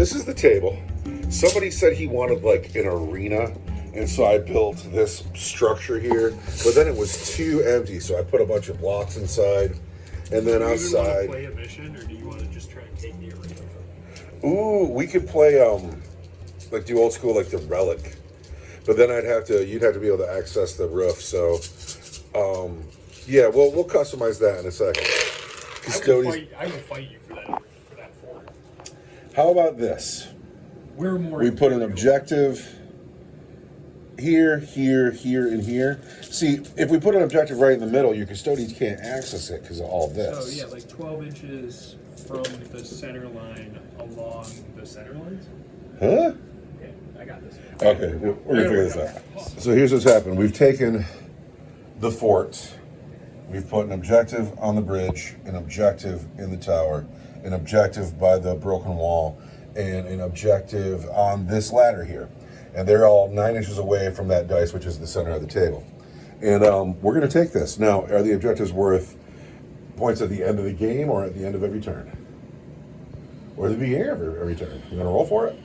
this is the table. Somebody said he wanted like an arena, and so I built this structure here, but then it was too empty, so I put a bunch of blocks inside, and then outside. Do you want to play a mission, or do you want to just try and take the arena? Ooh, we could play like do old school, like the Relic, but then you'd have to be able to access the roof. So, yeah, we'll customize that in a second. Custodes. I will fight you for that fort. How about this? We put an objective here, here, here, and here. See, if we put an objective right in the middle, your Custodes can't access it because of all this. So, yeah, like 12 inches from the center line along the center lines. Huh? Okay, I got this. Okay, we're going to figure this out. So here's what's happened. We've taken the fort. We've put an objective on the bridge, an objective in the tower, an objective by the broken wall, and an objective on this ladder here. And they're all 9 inches away from that dice, which is the center of the table. And we're going to take this. Now, are the objectives worth points at the end of the game or at the end of every turn? Or at the beginning of every turn? You going to roll for it?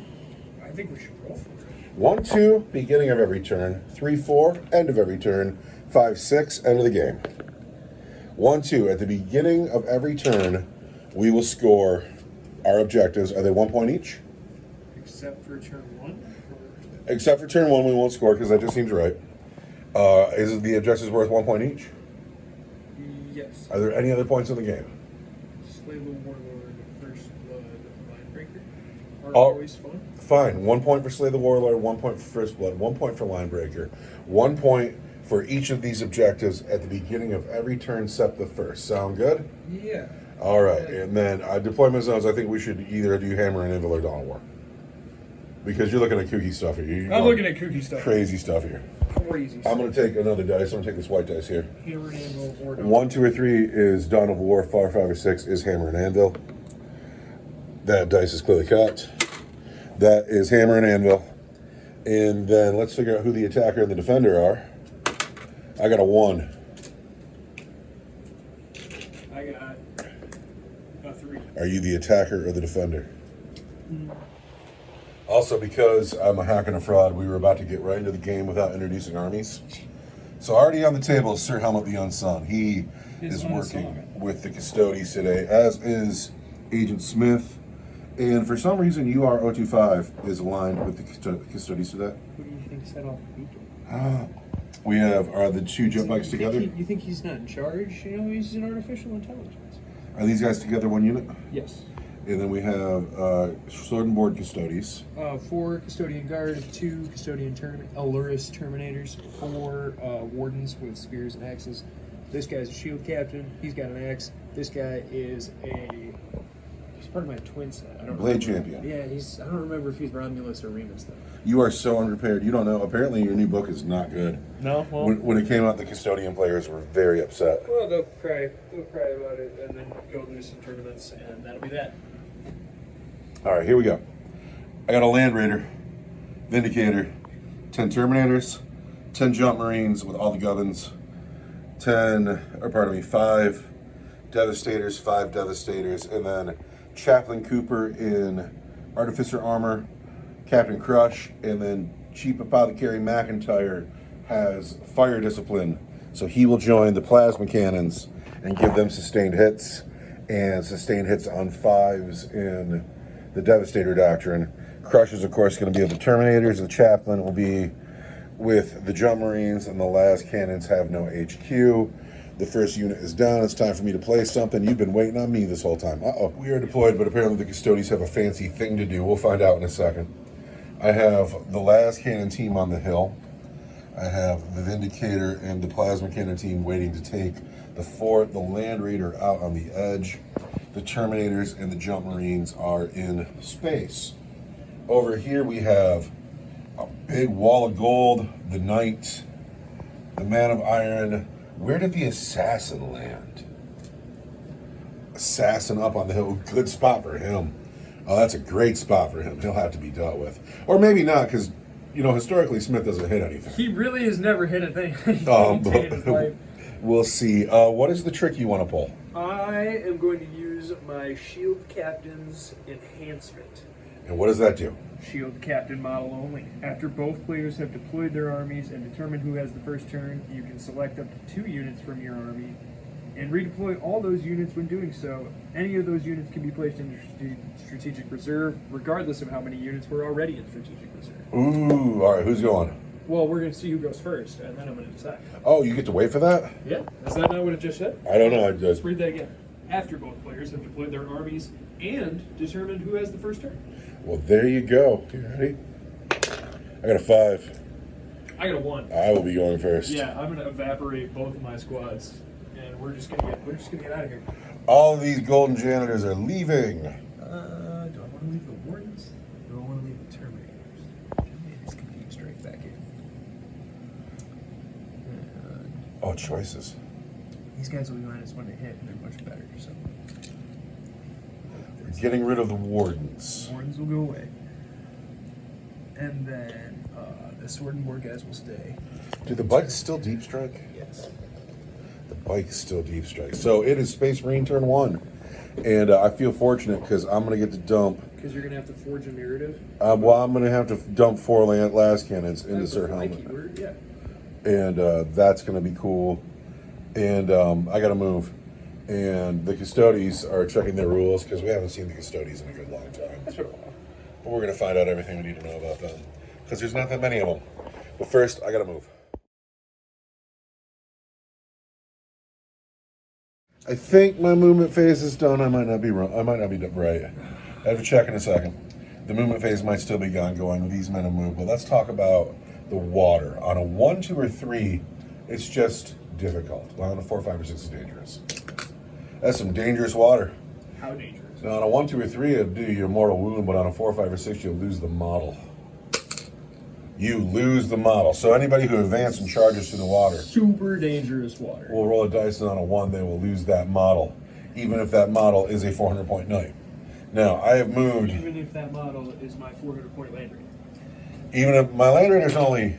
I think we should roll for it. 1, 2, beginning of every turn. 3, 4, end of every turn. 5, 6, end of the game. 1, 2, at the beginning of every turn, we will score our objectives. Are they 1 point each? Except for turn 1? Except for turn 1, we won't score because that just seems right. Is the objectives worth 1 point each? Yes. Are there any other points in the game? Slay the Warlord, First Blood, Linebreaker are Oh. always fun. Fine. 1 point for Slay the Warlord, 1 point for First Blood, 1 point for Linebreaker, 1 point for each of these objectives at the beginning of every turn except the first. Sound good? Yeah. All right. And then deployment zones, I think we should either do Hammer and Anvil or Dawn of War. Because you're looking at kooky stuff here. I'm looking at kooky stuff. Crazy stuff here. Crazy I'm stuff. going to take another dice. I'm going to take this white dice here. Hammer and Anvil or 1, 2, or 3 is Dawn of War. 4, 5, or 6 is Hammer and Anvil. That dice is clearly cut. That is Hammer and Anvil. And then let's figure out who the attacker and the defender are. I got a 1. I got a 3. Are you the attacker or the defender? Also, because I'm a hack and a fraud, we were about to get right into the game without introducing armies. So already on the table is Sir Helmut the Unsung. He is working with the Custodes today, as is Agent Smith. And for some reason, UR-025 is aligned with the Custodes today. Who do you think set off the beacon? We have, are the two jet bikes together? You think he's not in charge? You know, he's an artificial intelligence. Are these guys together one unit? Yes. And then we have Sword and Board Custodes. 4 Custodian Guard, 2 Custodian Allurus Terminators, 4 Wardens with spears and axes. This guy's a shield captain. He's got an axe. This guy is he's part of my twin set. I don't Blade remember. champion. Yeah, I don't remember if he's Romulus or Remus though. You are so unprepared. You don't know. Apparently, your new book is not good. No, well, When it came out, the Custodian players were very upset. well, they'll cry about it, and then go do some tournaments, and that'll be that. All right, here we go. I got a Land Raider, Vindicator, 10 Terminators, 10 Jump Marines with all the gubbins, 5 Devastators, 5 Devastators, and then Chaplain Cooper in Artificer Armor, Captain Crush, and then Chief Apothecary McIntyre has Fire Discipline, so he will join the Plasma Cannons and give them sustained hits, and sustained hits on 5s in the Devastator Doctrine. Crush is, of course, going to be with the Terminators. The Chaplain will be with the Jump Marines, and the last cannons have no HQ. The first unit is down. It's time for me to play something. You've been waiting on me this whole time. Uh-oh. We are deployed, but apparently the Custodes have a fancy thing to do. We'll find out in a second. I have the last cannon team on the hill. I have the Vindicator and the Plasma Cannon team waiting to take the fort. The Land Raider out on the edge. The Terminators and the Jump Marines are in space. Over here we have a big wall of gold, the Knight, the Man of Iron. Where did the Assassin land? Assassin up on the hill. Good spot for him. Oh, that's a great spot for him. He'll have to be dealt with. Or maybe not, because, you know, historically Smith doesn't hit anything. He really has never hit anything in his life. We'll see. What is the trick you want to pull? I am going to use my Shield Captain's Enhancement. And what does that do? Shield captain model only. After both players have deployed their armies and determined who has the first turn, you can select up to 2 units from your army and redeploy all those units. When doing so, any of those units can be placed in strategic reserve, regardless of how many units were already in strategic reserve. Ooh, all right, who's going? Well, we're going to see who goes first, and then I'm going to decide. Oh, you get to wait for that? Yeah. Is that not what it just said? I don't know. Let's read that again. After both players have deployed their armies and determined who has the first turn. Well, there you go. You ready? I got a 5. I got a 1. I will be going first. Yeah, I'm going to evaporate both of my squads, and we're just going to get out of here. All of these golden janitors are leaving. Do I want to leave the wardens? Do I want to leave the terminators? Terminators can deep strike back in. Oh, choices. These guys will be -1 to hit, and they're much better. So We're getting rid of the wardens. wardens will go away, and then the sword and board guys will stay. Do the bikes still deep strike? Yes. The bike's still deep strike. So it is Space Marine turn 1. And I feel fortunate because I'm going to get to dump. Because you're going to have to forge a narrative. Well, I'm going to have to dump 4 last cannons into Sir Helmet. Keyword, yeah. And that's going to be cool. And I got to move. And the Custodes are checking their rules because we haven't seen the Custodes in a good long time. That's what. But we're going to find out everything we need to know about them because there's not that many of them. But first, I got to move. I think my movement phase is done. I might not be wrong. I might not be right. I have to check in a second. The movement phase might still be ongoing. These men have moved. But let's talk about the water. On a 1, 2, or 3, it's just difficult. Well, on a 4, 5, or 6, it's dangerous. That's some dangerous water. How dangerous? Now, on a 1, 2, or 3, it'll do you a mortal wound, but on a 4, 5, or 6, you'll lose the model. You lose the model. So anybody who advances and charges to the water Super dangerous water. will roll a dice, and on a 1, they will lose that model, even if that model is a 400-point knight. Now, I have moved. Even if that model is my 400-point land raider. Even if my Land Raider is only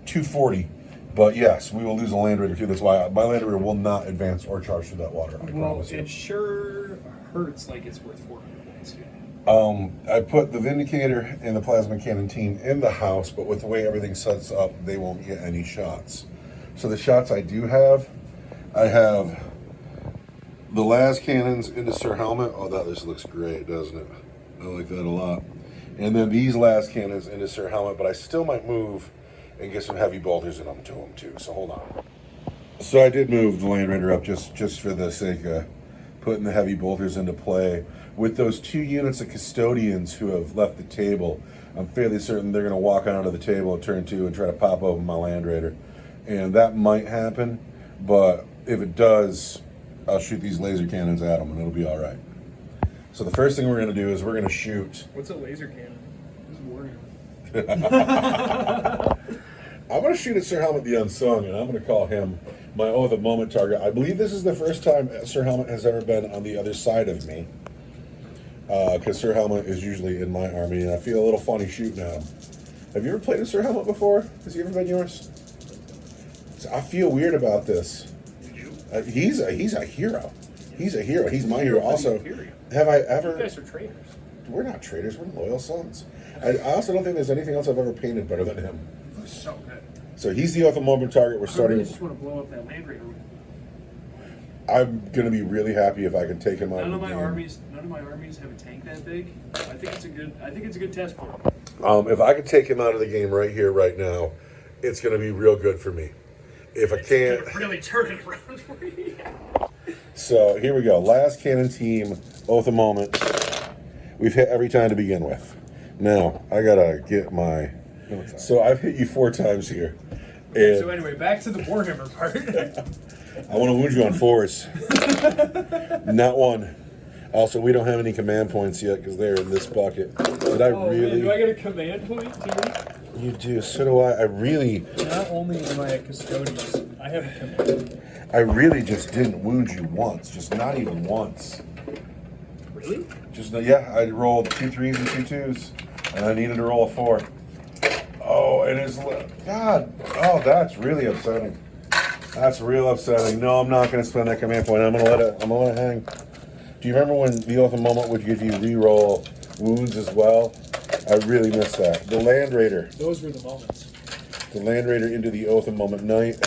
240, but yes, we will lose a Land Raider too. That's why my Land Raider will not advance or charge through that water. I Well, promise you. it sure hurts like it's worth 400 points. I put the Vindicator and the Plasma Cannon team in the house, but with the way everything sets up, they won't get any shots. So the shots I do have, I have the last cannons into Sir Helmet. Oh, that just looks great, doesn't it? I like that a lot. And then these last cannons into Sir Helmet, but I still might move and get some heavy bolters in them to them too. So hold on. So I did move the Land Raider up just for the sake of putting the heavy bolters into play. With those 2 units of custodians who have left the table, I'm fairly certain they're going to walk onto the table at turn 2 and try to pop open my Land Raider. And that might happen, but if it does, I'll shoot these laser cannons at them and it'll be all right. So the first thing we're going to do is we're going to shoot. What's a laser cannon? This is Warhammer. I'm going to shoot at Sir Helmet the Unsung, and I'm going to call him my Oath of Moment target. I believe this is the first time Sir Helmet has ever been on the other side of me. Because Sir Helmet is usually in my army, and I feel a little funny shooting at him. Have you ever played with Sir Helmet before? Has he ever been yours? So I feel weird about this. He's a hero. He's a hero. He's my hero. Also, have I ever? You guys are traitors. We're not traitors. We're loyal sons. I also don't think there's anything else I've ever painted better than him. So good. So he's the Oath of Moment target. We're I starting. really just want to blow up that Land Raider. I'm gonna be really happy if I can take him out. None of of the my game. armies have a tank that big. I think it's a good test for him. If I can take him out of the game right here, right now, it's gonna be real good for me. If I can't, Really turn it around for you. so here we go. Last cannon team, Oath of Moment. We've hit every time to begin with. Now I gotta get my. So I've hit you 4 times here. And So anyway, back to the Warhammer part. I want to wound you on 4s. Not 1. Also, we don't have any command points yet because they're in this bucket. Did I really? Man, do I get a command point too? You do. So do I. I really. Not only am I a Custodes, I have a command. I really just didn't wound you once. Just not even once. Really? Yeah. I rolled 2 3s and 2 2s, and I needed to roll a 4. Oh, it is. God. Oh, that's really upsetting. That's real upsetting. No, I'm not going to spend that command point. I'm going to let it hang. Do you remember when the Oath of Moment would give you re-roll wounds as well? I really missed that. The Land Raider. Those were the moments. The Land Raider into the Oath of Moment Knight.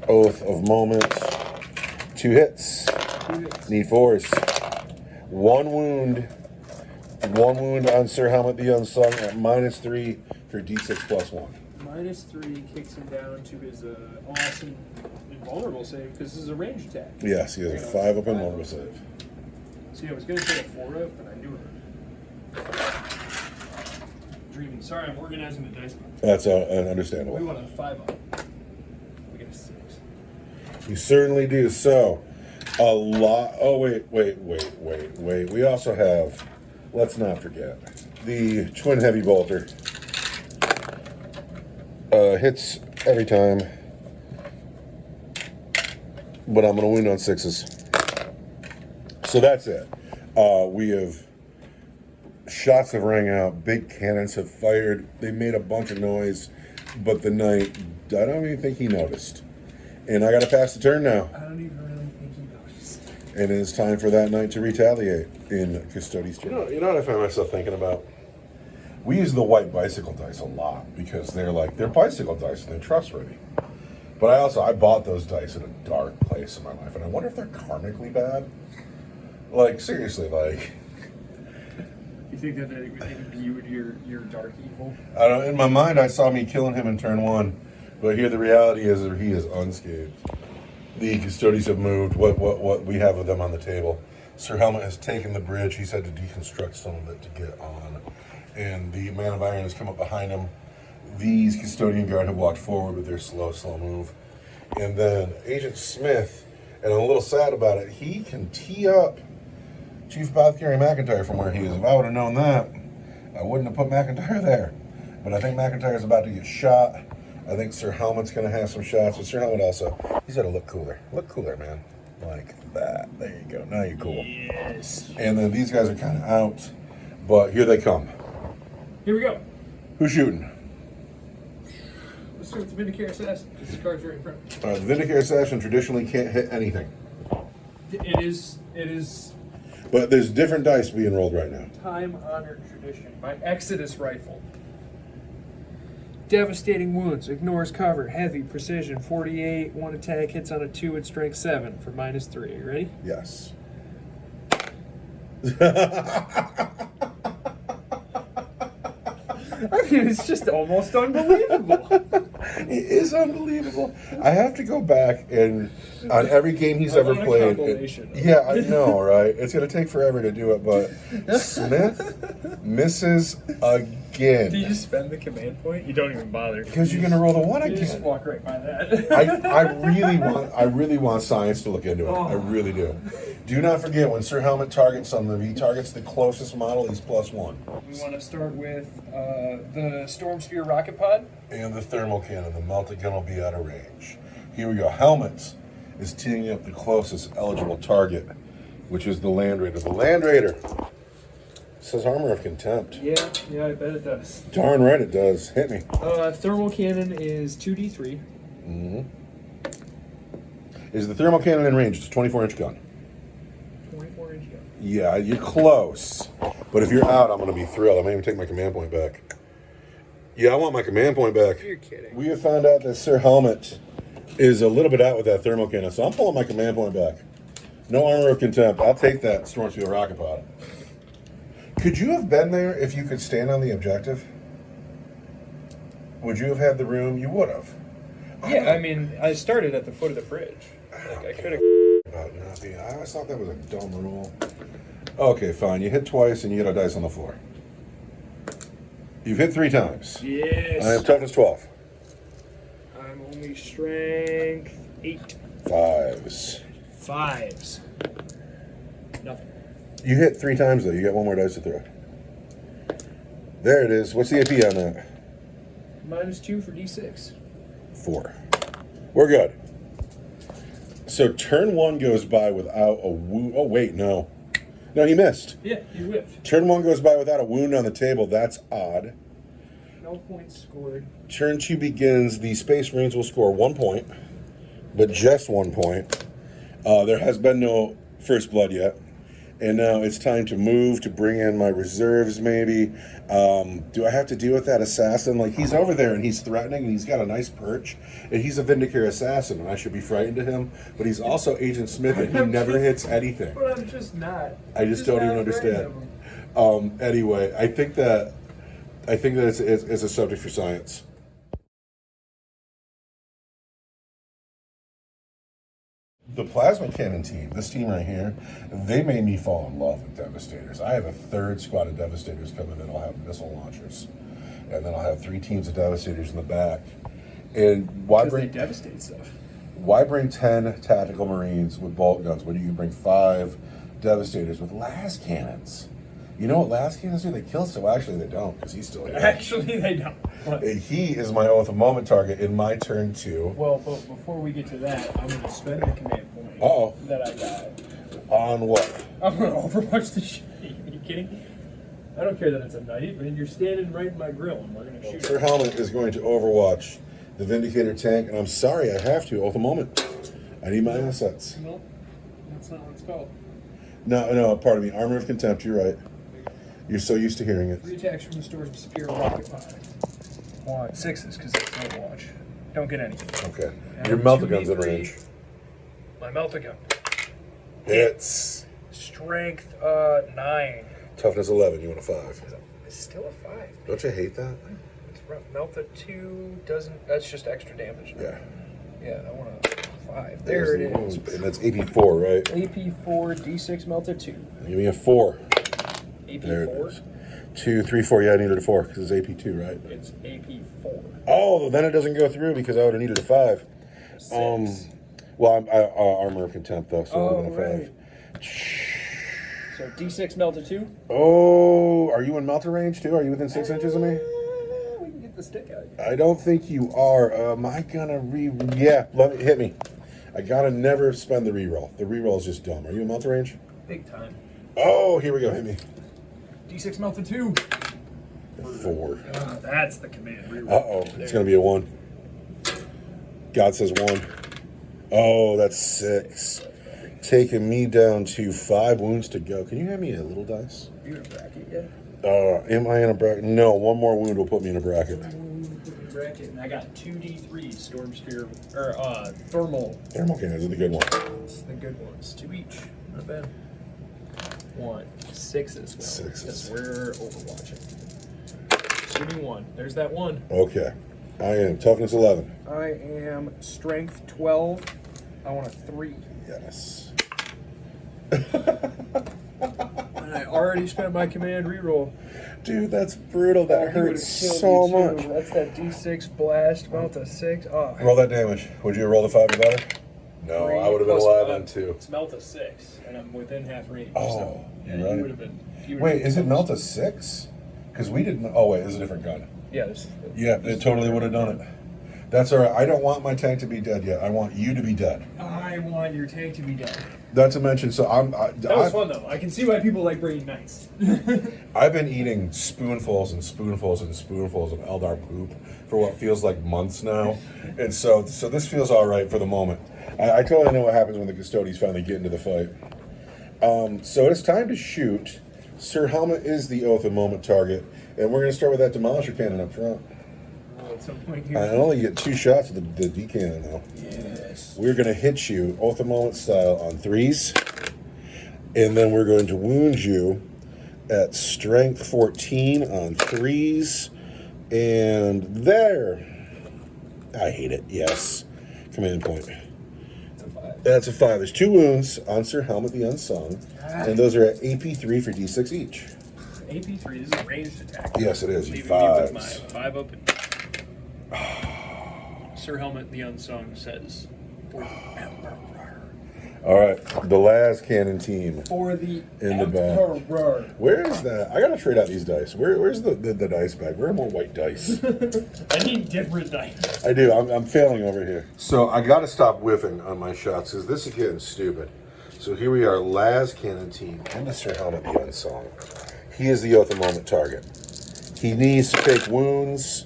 Oath of Moments. 2 hits. 2 hits. Need 4s. 1 wound. 1 wound on Sir Helmet the Unsung at -3 for D6 +1. -3 kicks him down to his awesome invulnerable save because this is a range attack. Yes, he has a 5 up invulnerable save. See, I was going to say a 4 up, but I knew it. Dreaming. Sorry, I'm organizing the dice book. That's understandable. We want a 5 up. We get a 6. You certainly do. So, a lot. Oh, wait. We also have, let's not forget, the Twin Heavy Bolter. Hits every time. But I'm going to wound on 6s. So that's it. We have shots have rang out, big cannons have fired, they made a bunch of noise, but the knight, I don't even think he noticed. And I got to pass the turn now. I don't even really think he noticed. And it is time for that knight to retaliate in Custodes. You know what I find myself thinking about? We use the white bicycle dice a lot because they're bicycle dice and they're trustworthy. But I bought those dice in a dark place in my life, and I wonder if they're karmically bad. Like, seriously, like... You think that they imbued your dark evil? I don't. In my mind, I saw me killing him in turn 1, but here the reality is that he is unscathed. The Custodes have moved. What we have of them on the table. Sir Helmet has taken the bridge. He's had to deconstruct some of it to get on, and the Man of Iron has come up behind him. These Custodian Guard have walked forward with their slow move, and then Agent Smith, and I'm a little sad about it. He can tee up Chief Apothecary McIntyre from where he is. If I would have known that, I wouldn't have put McIntyre there. But I think McIntyre's about to get shot. I think Sir Helmet's going to have some shots. But Sir Helmet also, he's got to look cooler. Look cooler, man. Like that. There you go. Now you're cool. Yes. And then these guys are kind of out. But here they come. Here we go. Who's shooting? Let's start with the Vindicare Assassin. This card's right in front. The Vindicare Assassin traditionally can't hit anything. It is But there's different dice being rolled right now. time-honored tradition. My Exodus rifle. Devastating wounds, ignores cover, heavy, precision, 48, 1 attack, hits on a 2 and strength 7 for -3. You ready? Yes. I mean, it's just almost unbelievable. It is unbelievable. I have to go back and on every game he's ever played. Yeah, I know, right? It's going to take forever to do it, but Smith misses again. Do you spend the command point? You don't even bother. Because you're going to roll the 1 You just again. walk right by that. I really want science to look into it. I really do. Do not forget, when Sir Helmet targets something, he targets the closest model, he's +1. We want to start with the Storm Spear rocket pod. And the thermal cannon. The melted gun will be out of range. Here we go. Helmets is teeing up the closest eligible target, which is the Land Raider. The Land Raider says Armor of Contempt. Yeah, I bet it does. Darn right it does. Hit me. Thermal cannon is 2d3. Mm-hmm. Is the thermal cannon in range? It's a 24-inch gun. 24-inch gun. Yeah, you're close. But if you're out, I'm going to be thrilled. I may even take my command point back. Yeah, I want my command point back. You're kidding. We have found out that Sir Helmet is a little bit out with that thermal cannon, so I'm pulling my command point back. No Armor of Contempt. I'll take that Stormfield rocket pod. Could you have been there if you could stand on the objective? Would you have had the room? You would have. Yeah, I mean, I started at the foot of the bridge. Like, I could have. About nothing. I always thought that was a dumb rule. Okay, fine. You hit twice and you get a dice on the floor. You've hit 3 times. Yes. I have toughness 12. I'm only strength 8. 5s. 5s. Nothing. You hit 3 times though. You got 1 more dice to throw. There it is. What's the AP on that? -2 for d6. 4. We're good. So turn 1 goes by without a wound. Oh wait, no. No, he missed. Yeah, you whiffed. Turn 1 goes by without a wound on the table. That's odd. No points scored. Turn 2 begins. The Space Marines will score 1 point, but just 1 point. There has been no first blood yet. And now it's time to move to bring in my reserves, maybe. Do I have to deal with that assassin? Like, he's over there and he's threatening and he's got a nice perch. And he's a Vindicator assassin and I should be frightened of him. But he's also Agent Smith and he never hits anything. But I'm just not. I just don't even understand. Anyway, I think that it's a subject for science. The plasma cannon team, this team right here, they made me fall in love with Devastators. I have a third squad of Devastators coming in. I'll have missile launchers, and then I'll have 3 teams of Devastators in the back. And why bring devastate stuff? Why bring 10 tactical Marines with bolt guns when you can bring 5 Devastators with las cannons? You know what las cannons do? They kill stuff. Actually, they don't, because he's still here. Actually, they don't. He is my oath of moment target in my turn 2. Well, but before we get to that, I'm going to spend the command point that I got. On what? I'm going to overwatch the shit. Are you kidding? I don't care that it's a night, but you're standing right in my grill, and we're going to shoot. Sir Helmet is going to overwatch the Vindicator tank, and I'm sorry, I have to. Oath of moment. I need my assets. No, that's not what it's called. No, pardon me. Armor of Contempt, you're right. You're so used to hearing it. 3 attacks from the store's spear rocket pod. Why? 6s, because that's no watch. Don't get anything. Okay. Your Meltagun's in range. My Meltagun. Hits. Strength 9. Toughness 11. You want a 5. It's still a 5. Don't you hate that? It's rough. Melta 2 doesn't. That's just extra damage. Yeah. Yeah, I want a 5. There it is. And that's AP4, right? AP4, D6 Melta 2. Give me a 4. AP4? There it is. 2, 3, 4. Yeah, I needed a 4 because it's AP2, right? It's AP4. Oh, then it doesn't go through because I would have needed a 5. 6. Well, I'm Armor of Contempt, though, so I'm going to 5. Right. So D6 Melta 2? Oh, are you in Melta range, too? Are you within 6 inches of me? We can get the stick out. I don't think you are. Am I going to Yeah, hit me. I got to never spend the reroll. The reroll is just dumb. Are you in Melta range? Big time. Oh, here we go. Hit me. D6 Melta 2. 4. That's the command. Reroll. Uh-oh. It's going to be a 1. God says 1. Oh, that's 6. Taking me down to 5 wounds to go. Can you hand me a little dice? Are you in a bracket yet? Am I in a bracket? No, 1 more wound will put me in a bracket. Bracket, and I got 2d3 Storm Spear, or Thermal. Thermal cannons are the good one. It's the good ones. 2 each. Not bad. 1. 6 as well. 6s. Because we're overwatching. Give me 1. There's that 1. Okay. I am. Toughness 11. I am Strength 12. I want a 3. Yes. And I already spent my command reroll. Dude, that's brutal. That hurts so much. That's that D6 blast. Melta 6. Oh. Roll that damage. Would you roll the 5 or better? No, 3 I would have been plus alive 5. on 2. It's Melta 6, and I'm within half range. Oh, so, yeah, you're right. you would have been. Wait, is it Melta 6? Because we didn't. Oh, wait, this is a different gun. Yeah, Yeah, it totally would have done it. That's all right. I don't want my tank to be dead yet. I want you to be dead. I want your tank to be dead. Not to mention, so That was fun though. I can see why people like bringing knights. I've been eating spoonfuls and spoonfuls and spoonfuls of Eldar poop for what feels like months now, and so this feels all right for the moment. I totally know what happens when the Custodes finally get into the fight. So it's time to shoot. Sir Helmet is the oath of moment target, and we're going to start with that demolisher cannon up front. At some point here. I only get 2 shots of the D cannon though. Yes. We're going to hit you oath of moment style on 3s, and then we're going to wound you at strength 14 on 3s, and there. I hate it. Yes. Command point. It's a 5. That's a 5. There's 2 wounds on Sir Helmet the Unsung, and those are at AP3 for D6 each. AP3, this is a ranged attack. Yes, it is. You Leaving me with my 5s. 5 up. Sir Helmet the Unsung says, for the Emperor. All right, the last cannon team For the in the back. Emperor. Where is that? I gotta trade out these dice. Where's the dice bag? Where are more white dice? I need different dice. I do. I'm failing over here. So I gotta stop whiffing on my shots because this is getting stupid. So here we are, Laz cannon team and Sir Helmet the Unsung. He is the oath of moment target. He needs to take wounds.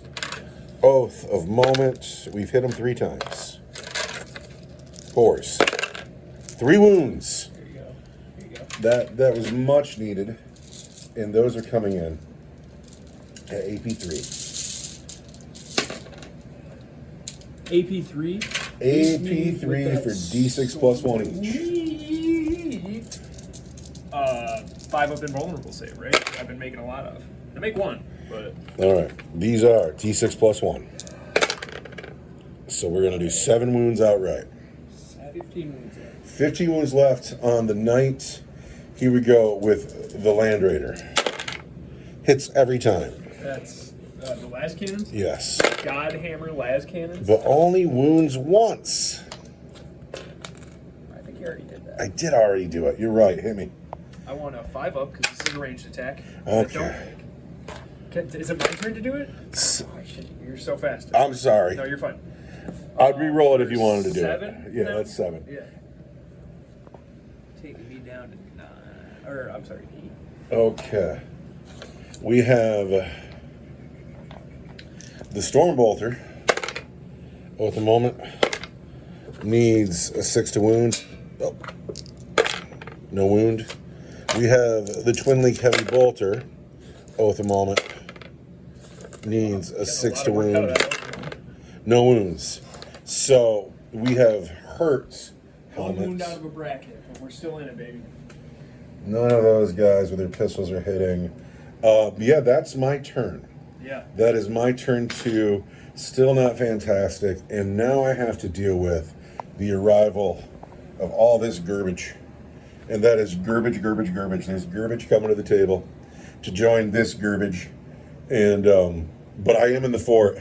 Oath of moment. We've hit him 3 times. 4s. 3 wounds. There you go. There you go. That was much needed, and those are coming in at AP3. AP3. AP3 for D6 plus 1 each. 5 up invulnerable save, right? I've been making a lot of. I make 1, but All right, these are D6 plus 1. So we're gonna do 7 wounds outright. 15 wounds left. 15 wounds left on the knight. Here we go with the Land Raider. Hits every time. That's the las cannons. Yes, God Hammer las cannons. but only wounds once. I think you already did that. I did already do it. You're right. Hit me. I want a 5 up because this is a ranged attack. Okay. Is it my turn to do it? Oh, shit, you're so fast. I'm sorry. No, you're fine. I'd re-roll it if you wanted to do 7? it. Yeah, that's 7. Yeah. Taking me down to 9. Or, I'm sorry, 8. Okay. We have the Stormbolter. Oh, at the moment needs a 6 to wound. Oh. No wound. We have the Twin Leak Heavy Bolter. Oh, at the moment needs a 6 to wound. No wounds. So we have hurt One wound helmets. out of a bracket, but we're still in it, baby. None of those guys with their pistols are hitting. Yeah, that's my turn. Yeah. That is my turn too. Still not fantastic. And now I have to deal with the arrival of all this garbage. And that is garbage. There's garbage coming to the table to join this garbage. And but I am in the fort.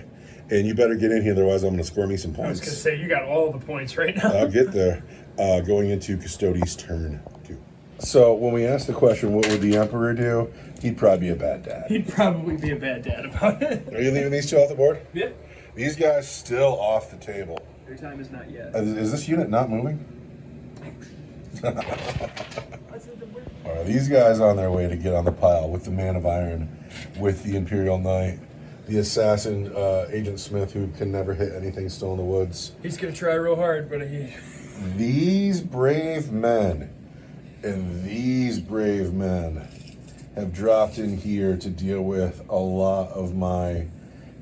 And you better get in here, otherwise I'm going to score me some I was points. going to say, you got all the points right now. I'll get there. Going into Custodes' turn 2. So when we asked the question, what would the Emperor do? He'd probably be a bad dad. He'd probably be a bad dad about it. Are you leaving these 2 off the board? Yeah. These guys still off the table. Your time is not yet. Is this unit not moving? Are these guys on their way to get on the pile with the Man of Iron, with the Imperial Knight, the assassin Agent Smith, who can never hit anything still in the woods? He's going to try real hard, but he... These brave men and these brave men have dropped in here to deal with a lot of my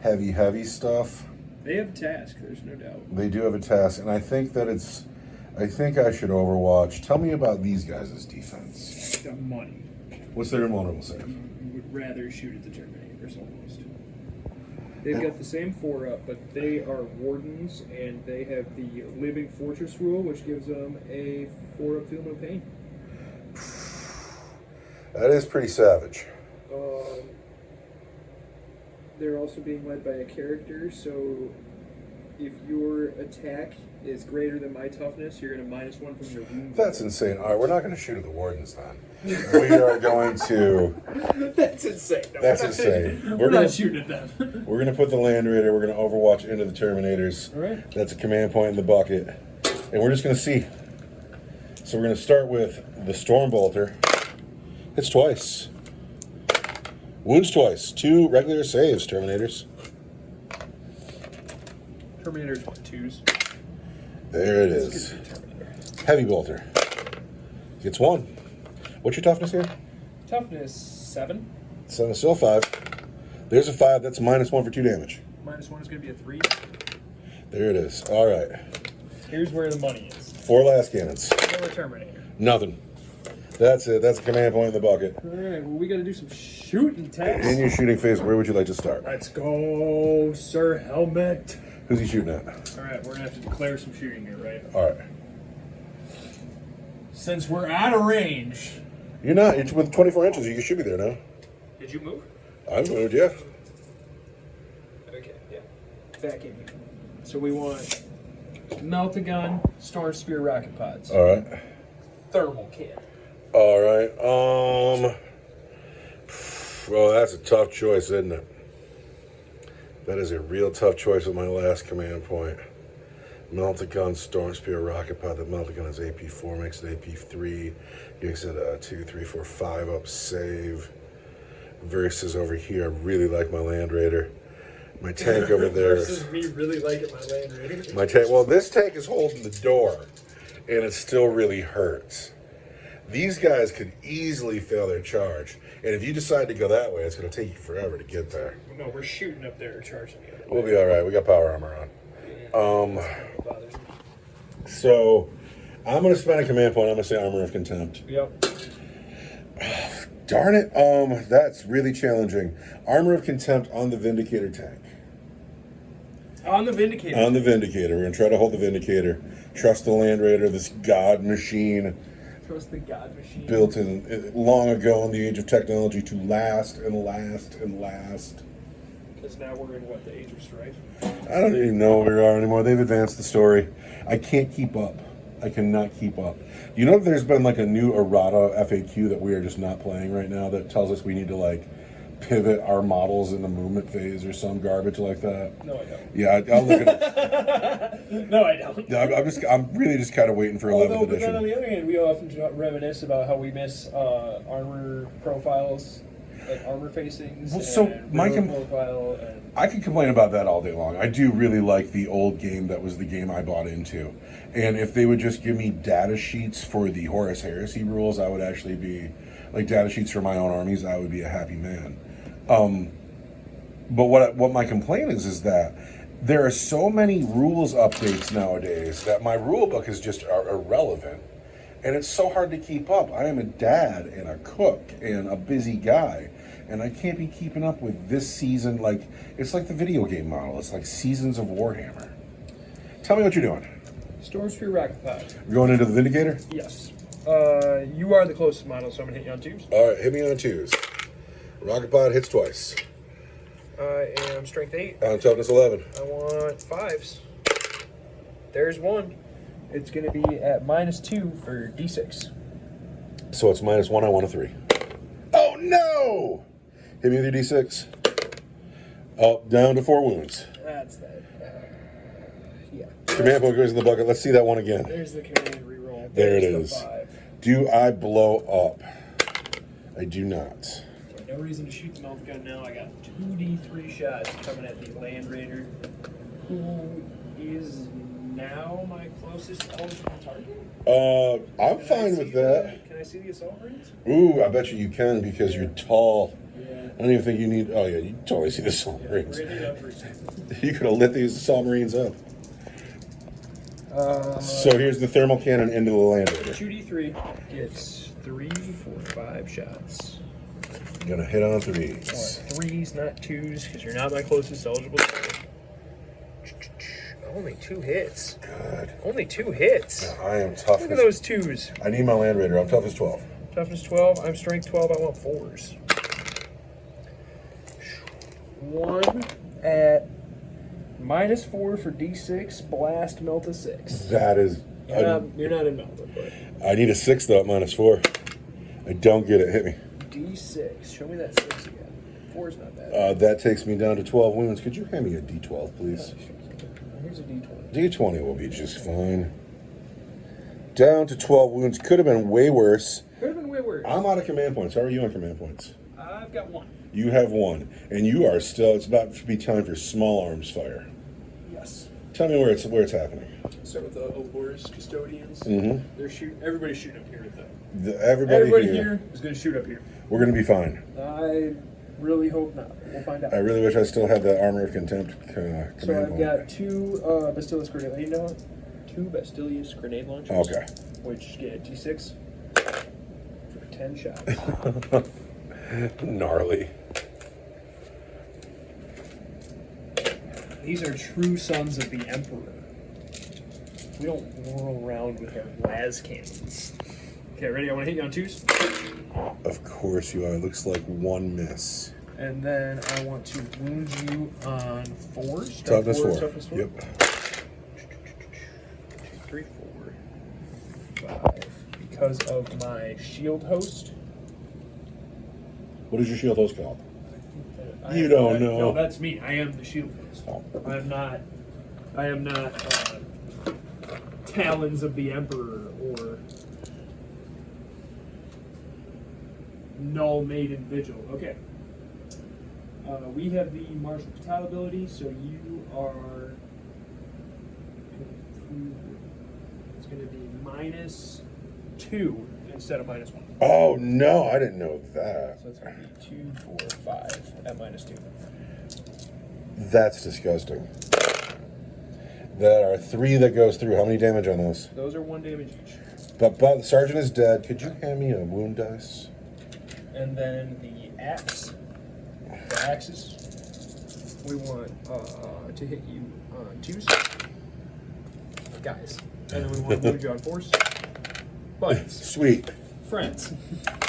heavy stuff. They have a task, there's no doubt. They do have a task, and I think that I think I should Overwatch. Tell me about these guys' defense. The money. What's their invulnerable save? You would rather shoot at the Terminators almost. They've got the same 4 up, but they are Wardens, and they have the Living Fortress rule, which gives them a 4 up feel no pain. That is pretty savage. They're also being led by a character, so if your attack is greater than my toughness, you're going to -1 from your wound. That's insane. All right, we're not going to shoot at the Wardens then. We are going to... That's insane. No, That's insane. We're not shooting at them. We're going to put the Land Raider, we're going to Overwatch into the Terminators. All right. That's a command point in the bucket. And we're just going to see. So we're going to start with the Stormbolter. Hits twice. Wounds twice. 2 regular saves, Terminators. Terminators want 2s. There it is. Heavy Bolter. Gets 1. What's your toughness here? Toughness 7. So still 5. There's a 5. That's -1 for 2 damage. -1 is going to be a 3. There it is. All right. Here's where the money is. 4 last cannons. Kill a Terminator. Nothing. That's it. That's a command point in the bucket. All right. Well, we got to do some shooting tests. In your shooting phase, where would you like to start? Let's go, Sir Helmet. Who's he shooting at? All right. We're going to have to declare some shooting here, right? All right. Since we're out of range. You're not. It's with 24 inches. You should be there now. Did you move? I moved, yeah. Okay, yeah. Back in here. So we want Melt-A-Gun, Storm Spear rocket pods. All right. Thermal kit. All right. Well, that's a tough choice, isn't it? That is a real tough choice with my last command point. Melt-A-Gun, Storm Spear, Rocket Pod. The Melt-A-Gun is AP4, makes it AP3. Makes it a 2, 3, 4, 5 up save. Versus over here, I really like my Land Raider. My tank over there. Versus me really liking my Land Raider. My tank. Well, this tank is holding the door, and it still really hurts. These guys could easily fail their charge. And if you decide to go that way, it's going to take you forever to get there. No, we're shooting up there, charging the other way. We'll be all right. We got power armor on. So I'm going to spend a command point. I'm going to say Armor of Contempt. Yep. Darn it. That's really challenging. Armor of Contempt on the Vindicator tank. On the Vindicator. On the Vindicator. We're going to try to hold the Vindicator. Trust the Land Raider, this god machine. Trust the god machine. Built in long ago in the age of technology to last and last and last. Because now we're in, what, the Age of Strife? I don't even know where we are anymore. They've advanced the story. I can't keep up. I cannot keep up. You know, there's been like a new errata FAQ that we are just not playing right now that tells us we need to like pivot our models in the movement phase or some garbage like that. No, I don't. Yeah, I'll look at it. No, I don't. I'm really just kind of waiting for 11th But then on edition. the other hand, we often reminisce about how we miss armor profiles, like armor facings. Well, so and my profile. And I could complain about that all day long. I do really like the old game that was the game I bought into. And if they would just give me data sheets for the Horus Heresy rules, I would actually be, like data sheets for my own armies, I would be a happy man. But what my complaint is that there are so many rules updates nowadays that my rule book is just irrelevant. And it's so hard to keep up. I am a dad and a cook and a busy guy. And I can't be keeping up with this season. Like, it's like the video game model. It's like seasons of Warhammer. Tell me what you're doing. Stormspear Rocket Pod. We're going into the Vindicator? Yes. You are the closest model, so I'm going to hit you on twos. All right, hit me on twos. Rocket Pod hits twice. I am strength 8. Toughness 11. I want 5s. There's one. It's going to be at -2 for D6. So it's -1, I want a 3. Oh, no! Hit me with your D6. Oh, down to 4 wounds. That's that. Yeah. Command point goes in the bucket. Let's see that one again. There's the command reroll. There it There's is. the 5. Do I blow up? I do not. No reason to shoot the melt gun now. I got 2d3 shots coming at the Land Raider, who is now my closest eligible target. I'm fine with that. Can I see the assault marines? Ooh, I bet you can because you're tall. Yeah. I don't even think you need. Oh yeah, you totally see the Assault Marines. We're gonna do that first. You could have lit these Assault Marines up. So here's the thermal cannon into the Land Raider. 2d3 gets 3, 4, 5 shots. Gonna hit on I 3s. want 3s, not 2s, because you're not my closest eligible target. Only 2 hits. Good. Only 2 hits. I am Look at toughness. those 2s. I need my Land Raider. I'm toughness 12. Toughness 12. I'm strength 12. I want 4s. 1 at -4 for D6. Blast melt a 6. That is. You're not in melted, but I need a 6 though at -4. I don't get it. Hit me. D6. Show me that 6 again. 4 is not bad. That takes me down to 12 wounds. Could you hand me a D12, please? Here's a D20. D20 will be just fine. Down to 12 wounds. Could have been way worse. Could have been way worse. I'm out of command points. How are you on command points? I've got 1. You have 1. And you are still, it's about to be time for small arms fire. Yes. Tell me where it's happening. Start with the Horus Custodians. Mm-hmm. They're shooting. Everybody's shooting up here, though. Everybody here is going to shoot up here. We're going to be fine. I really hope not. We'll find out. I really wish I still had that Armor of Contempt command So I've point. got 2 Bastilius grenade. You know what? 2 Bastilius grenade launchers. Okay. Which get D6 for 10 shots. Gnarly. These are true sons of the Emperor. We don't whirl around with our las cannons. Okay, ready? I want to hit you on 2s. Of course you are. It looks like 1 miss. And then I want to wound you on 4s. Toughness 4. Toughness 4. Yep. 2, 3, 4, 5. Because of my shield host. What is your shield host called? You don't know. No, that's me. I am the shield host. Oh. I am not Talons of the Emperor or Null Maiden Vigil. Okay. We have the martial battalion ability, so you are. It's going to be -2 instead of -1. Oh, no, I didn't know that. So it's going to be 2, 4, 5 at -2. That's disgusting. There are 3 that goes through. How many damage on those? Those are 1 damage each. But the sergeant is dead. Could you hand me a wound dice? And then the axe. The axes. We want to hit you on 2s. Guys. And then we want to wound you on 4s. Buddies. Sweet. Friends.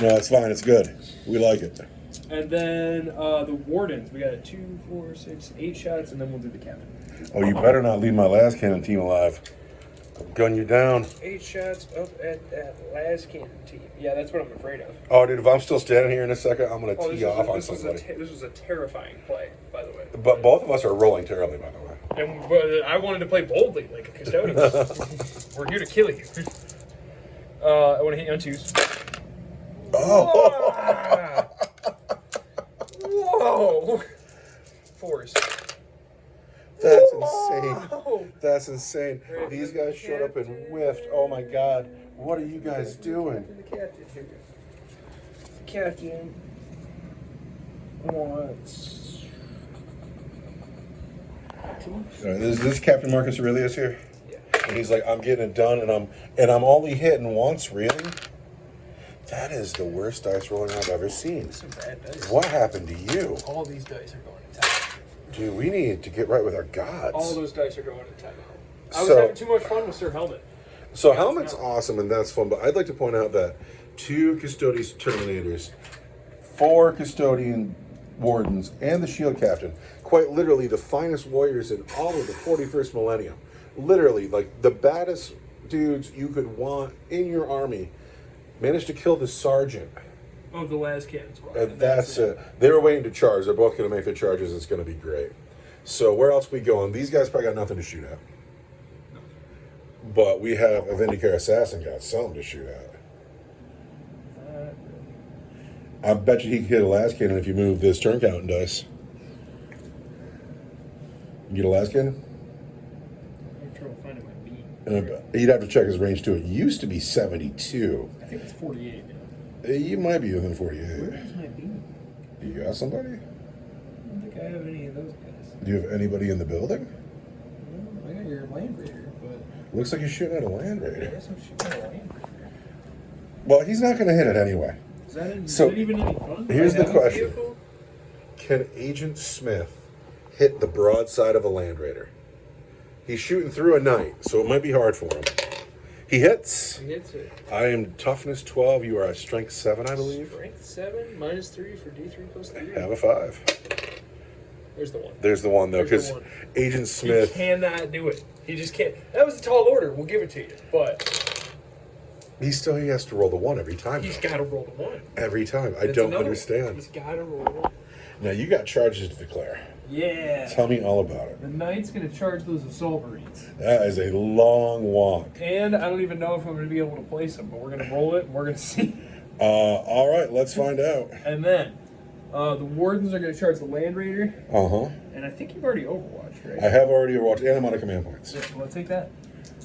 No, it's fine. It's good. We like it. And then the wardens. We got 2, 4, 6, 8 shots, and then we'll do the captain. Oh, you better not leave my last cannon team alive. I'll gun you down. 8 shots up at that last cannon team. Yeah, that's what I'm afraid of. Oh, dude, if I'm still standing here in a second, I'm going to tee off on somebody. This was a terrifying play, by the way. But both of us are rolling terribly, by the way. And I wanted to play boldly, like a custodian. We're here to kill you. I want to hit you on 2s. Oh! Whoa! 4s. That's insane. Whoa. That's insane. These guys showed up and whiffed. Oh my god. What are you guys doing? The captain here. The captain wants 2. All right, is this Captain Marcus Aurelius here? Yeah. And he's like, I'm getting it done, and I'm only hitting once, really? That is the worst dice rolling I've ever seen. Some bad dice. What happened to you? All these dice are going to time. Dude, we need to get right with our gods. All those dice are going to time. I was So- having too much fun with Sir Helmet. So Helmet's awesome, and that's fun, but I'd like to point out that 2 Custodes Terminators, 4 Custodian Wardens, and the Shield Captain, quite literally the finest warriors in all of the 41st millennium. Literally, like the baddest dudes you could want in your army, managed to kill the sergeant. Of the last cannon squad. And that's it. They were waiting to charge. They're both going to make their charges. It's going to be great. So where else we going? These guys probably got nothing to shoot at. But we have a Vindicare Assassin got something to shoot at. I bet you he could hit a last cannon if you move this turn counting dice. You get a last cannon? I'm trying to find my beam. You'd have to check his range too. It used to be 72. I think it's 48 now. You might be within 48. Where is my beam? You got somebody? I don't think I have any of those guys. Do you have anybody in the building? No, I got your Land Raider, but Looks like you're shooting at a Land I Raider. guess I'm shooting at a Land Raider. Well, he's not going to hit it anyway. Is that, So, is that even any fun? here's Do I the have a question. vehicle? Can Agent Smith hit the broadside of a Land Raider? He's shooting through a knight, so it might be hard for him. He hits. He hits it. I am toughness 12. You are a strength 7, I believe. Strength 7, -3 for D3 plus 3. Have a 5. There's the one. There's the one, though, There's because the one. Agent He Smith... cannot do it. He just can't. That was a tall order. We'll give it to you. But He has to roll the 1 every time. he's though. got to roll the 1. Every time. I That's don't another one. understand. He's got to roll the 1. Now, you got charges to declare. Yeah. Tell me all about it. The Knight's going to charge those Assault Marines. That is a long walk. And I don't even know if I'm going to be able to place them, but we're going to roll it and we're going to see. All right, let's find out. And then the Wardens are going to charge the Land Raider. Uh-huh. And I think you've already Overwatched, right? I have already watched, and I'm on a command points. Yeah, well, take that.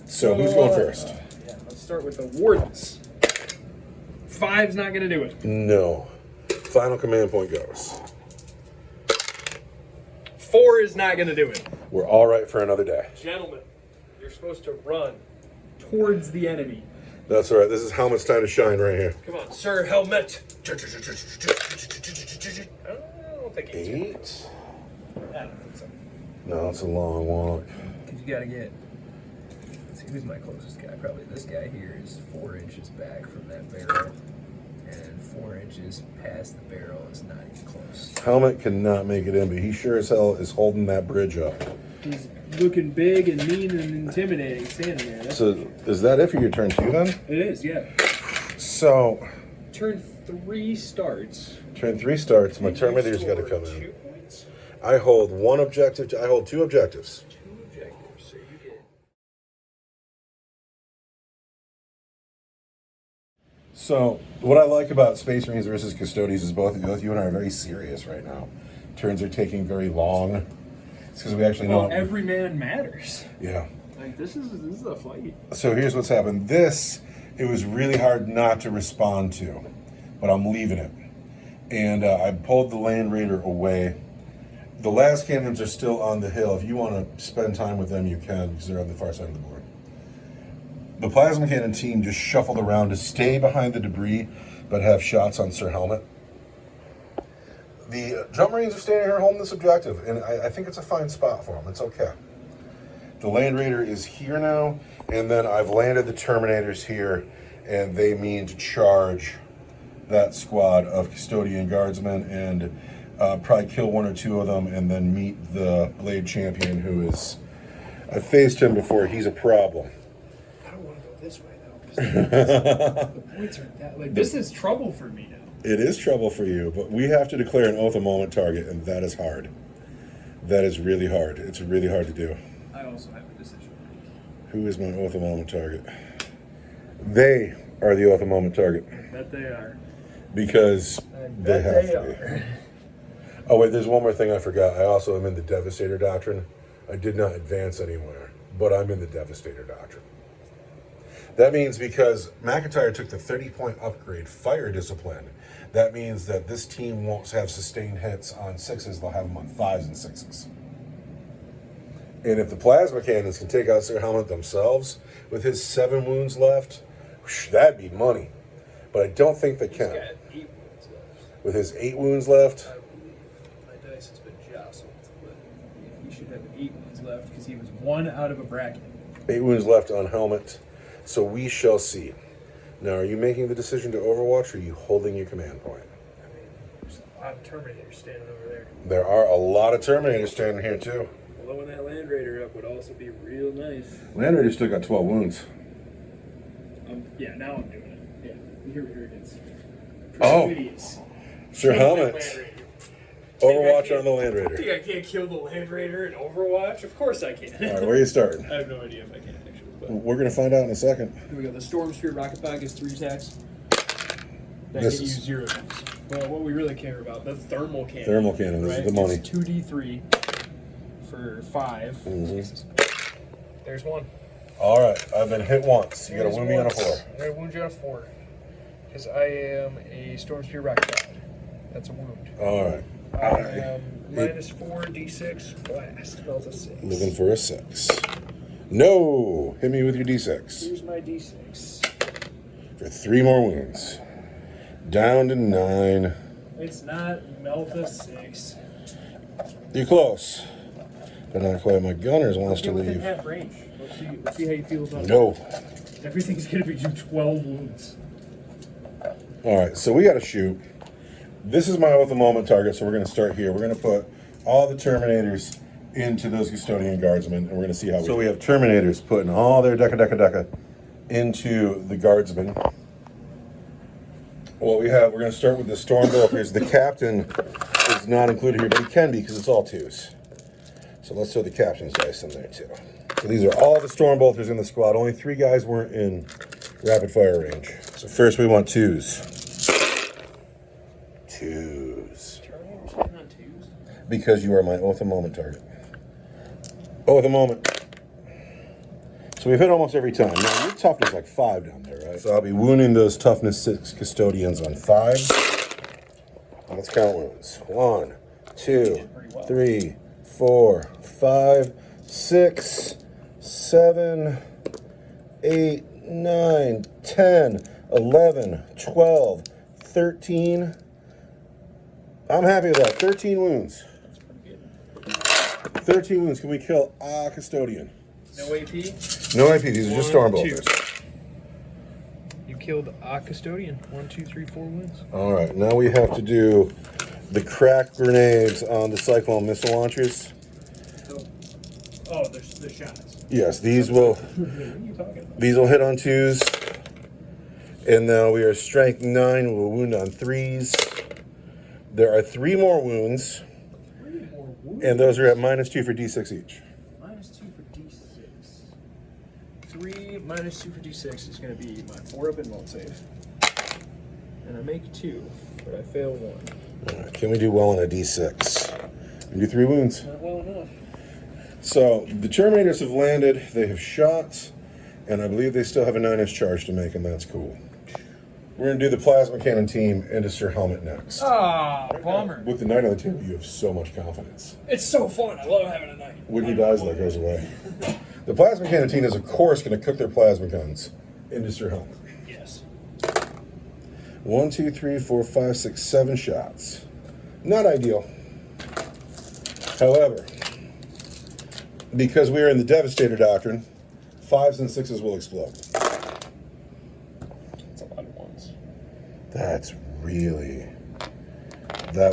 So who's going first? Yeah, let's start with the Wardens. 5's not going to do it. No. Final command point goes. 4 is not going to do it. We're all right for another day. Gentlemen, you're supposed to run towards the enemy. That's all right. This is Helmet's time to shine right here. Come on, Sir Helmet. I don't think it's 8? I don't think so. No, it's a long walk. Because you got to get. Let's see, who's my closest guy? Probably this guy here is 4 inches back from that barrel. And 4 inches past the barrel is not even close. Helmet cannot make it in, but he sure as hell is holding that bridge up. He's looking big and mean and intimidating standing there. That's So is that it for your turn 2 then? it is, yeah. So Turn 3 starts. turn 3 starts. My and you Terminator's got to score come 2 in. points. I hold 1 objective. I hold 2 objectives. 2 objectives. So you get. So what I like about Space Marines versus Custodes is both you and I are very serious right now. Turns are taking very long. It's because we actually know. Well, every man matters. Yeah. Like this is a fight. So here's what's happened. This it was really hard not to respond to, but I'm leaving it. And I pulled the Land Raider away. The las cannons are still on the hill. If you want to spend time with them, you can, because they're on the far side of the board. The plasma cannon team just shuffled around to stay behind the debris, but have shots on Sir Helmet. The Jump Marines are staying here holding this objective, and I think it's a fine spot for them. It's okay. The Land Raider is here now, and then I've landed the Terminators here, and they mean to charge that squad of Custodian Guardsmen and probably kill one or two of them, and then meet the Blade Champion, who is... I've faced him before. He's a problem. I don't want to go this way, though. The points are that... Like, this is trouble for me now. It is trouble for you, but we have to declare an oath a moment target, and that is hard. That is really hard. It's really hard to do. I also have a decision. Who is my oath a moment target? They are the oath a moment target. That they are. Because they have to are. be. Oh wait, there's one more thing I forgot. I also am in the Devastator Doctrine. I did not advance anywhere, but I'm in the Devastator Doctrine. That means because McIntyre took the 30-point upgrade Fire Discipline, that means that this team won't have sustained hits on 6s, they'll have them on 5s and 6s. And if the Plasma Cannons can take out Sir Helmet themselves, with his 7 wounds left, that'd be money. But I don't think they can. He's got 8 wounds left. With his 8 wounds left... I believe my dice has been jostled, but he should have 8 wounds left, because he was 1 out of a bracket. 8 wounds left on Helmet. So we shall see. Now, are you making the decision to Overwatch, or are you holding your command point? I mean, there's a lot of Terminators standing over there. There are a lot of Terminators standing here, too. Blowing that Land Raider up would also be real nice. Land Raider still got 12 wounds. Yeah, now I'm doing it. Yeah, here it is. Oh. Idiots. Sir Helmet. Land Raider. Overwatch on the Land Raider. Think I can't kill the Land Raider in Overwatch? Of course I can. All right, where are you starting? I have no idea if I can, actually. But We're going to find out in a second. here we go. The Storm Spear Rocket Pod gets 3 attacks. That This can is- use 0 attacks. Well, what we really care about, the Thermal Cannon. Thermal Cannon, this is the money. It's 2d3 for 5. Mhm. There's 1. All right, I've been hit once. You got to There's wound me on a once. 4. I gotta wound you on a 4. Because I am a Storm Spear Rocket Pod. That's a wound. All right. I am minus 4 d6 blast. That's a 6. Looking for a 6. No! Hit me with your D6. Here's my d6. For 3 more wounds. Down to 9. It's not melt a 6. You're close. But not quite. My gunners wants to Get within leave. half range. Let's see how you feel about No. that. Everything's gonna be 12 wounds. All right, so we got to shoot. This is my oath of moment target, so we're going to start here. We're going to put all the Terminators into those Custodian Guardsmen, and we're going to see how we... So we have Terminators putting all their deca into the Guardsmen. What we have, we're going to start with the Stormbolters. The Captain is not included here, but he can be because it's all 2s. So let's throw the Captain's dice in there too. So these are all the Stormbolters in the squad. Only 3 guys weren't in rapid fire range. So first we want 2s. 2s. Terminators hitting on 2s? Because you are my oath of moment target. Oath of moment. So we've hit almost every time. Now your toughness is like 5 down there, right? So I'll be wounding those toughness 6 Custodians on 5. Let's count wounds. 1, 2, 3, 4, 5, 6, 7, 8, 9, 10, 11, 12, 13. I'm happy with that. 13 wounds. That's pretty good. 13 wounds. Can we kill a Custodian? No AP? No AP. These are just 1, Stormbolters. 2. You killed a Custodian. 1, 2, 3, 4 wounds. All right. Now we have to do the crack grenades on the Cyclone missile launchers. Oh, the shots. Yes, these will... What are you talking about? These will hit on 2s. And now we are strength 9. We'll wound on 3s. There are 3 more wounds. 3 more wounds? And those are at -2 for D6 each. -2 for d6. 3 -2 for d6 is going to be my 4-up and won't save. And I make 2, but I fail 1. All right, can we do well on a D6? We do 3 wounds. Not well enough. So the Terminators have landed. They have shot. And I believe they still have a 9-inch charge to make, and that's cool. We're going to do the plasma cannon team into Sir Helmet next. Ah, bummer. With the knight on the table, you have so much confidence. It's so fun. I love having a knight. When he dies, that goes away. The plasma cannon team is, of course, going to cook their plasma guns into Sir Helmet. Yes. 1, 2, 3, 4, 5, 6, 7 shots. Not ideal. However, because we are in the Devastator Doctrine, 5s and 6s will explode. That's a lot of ones. That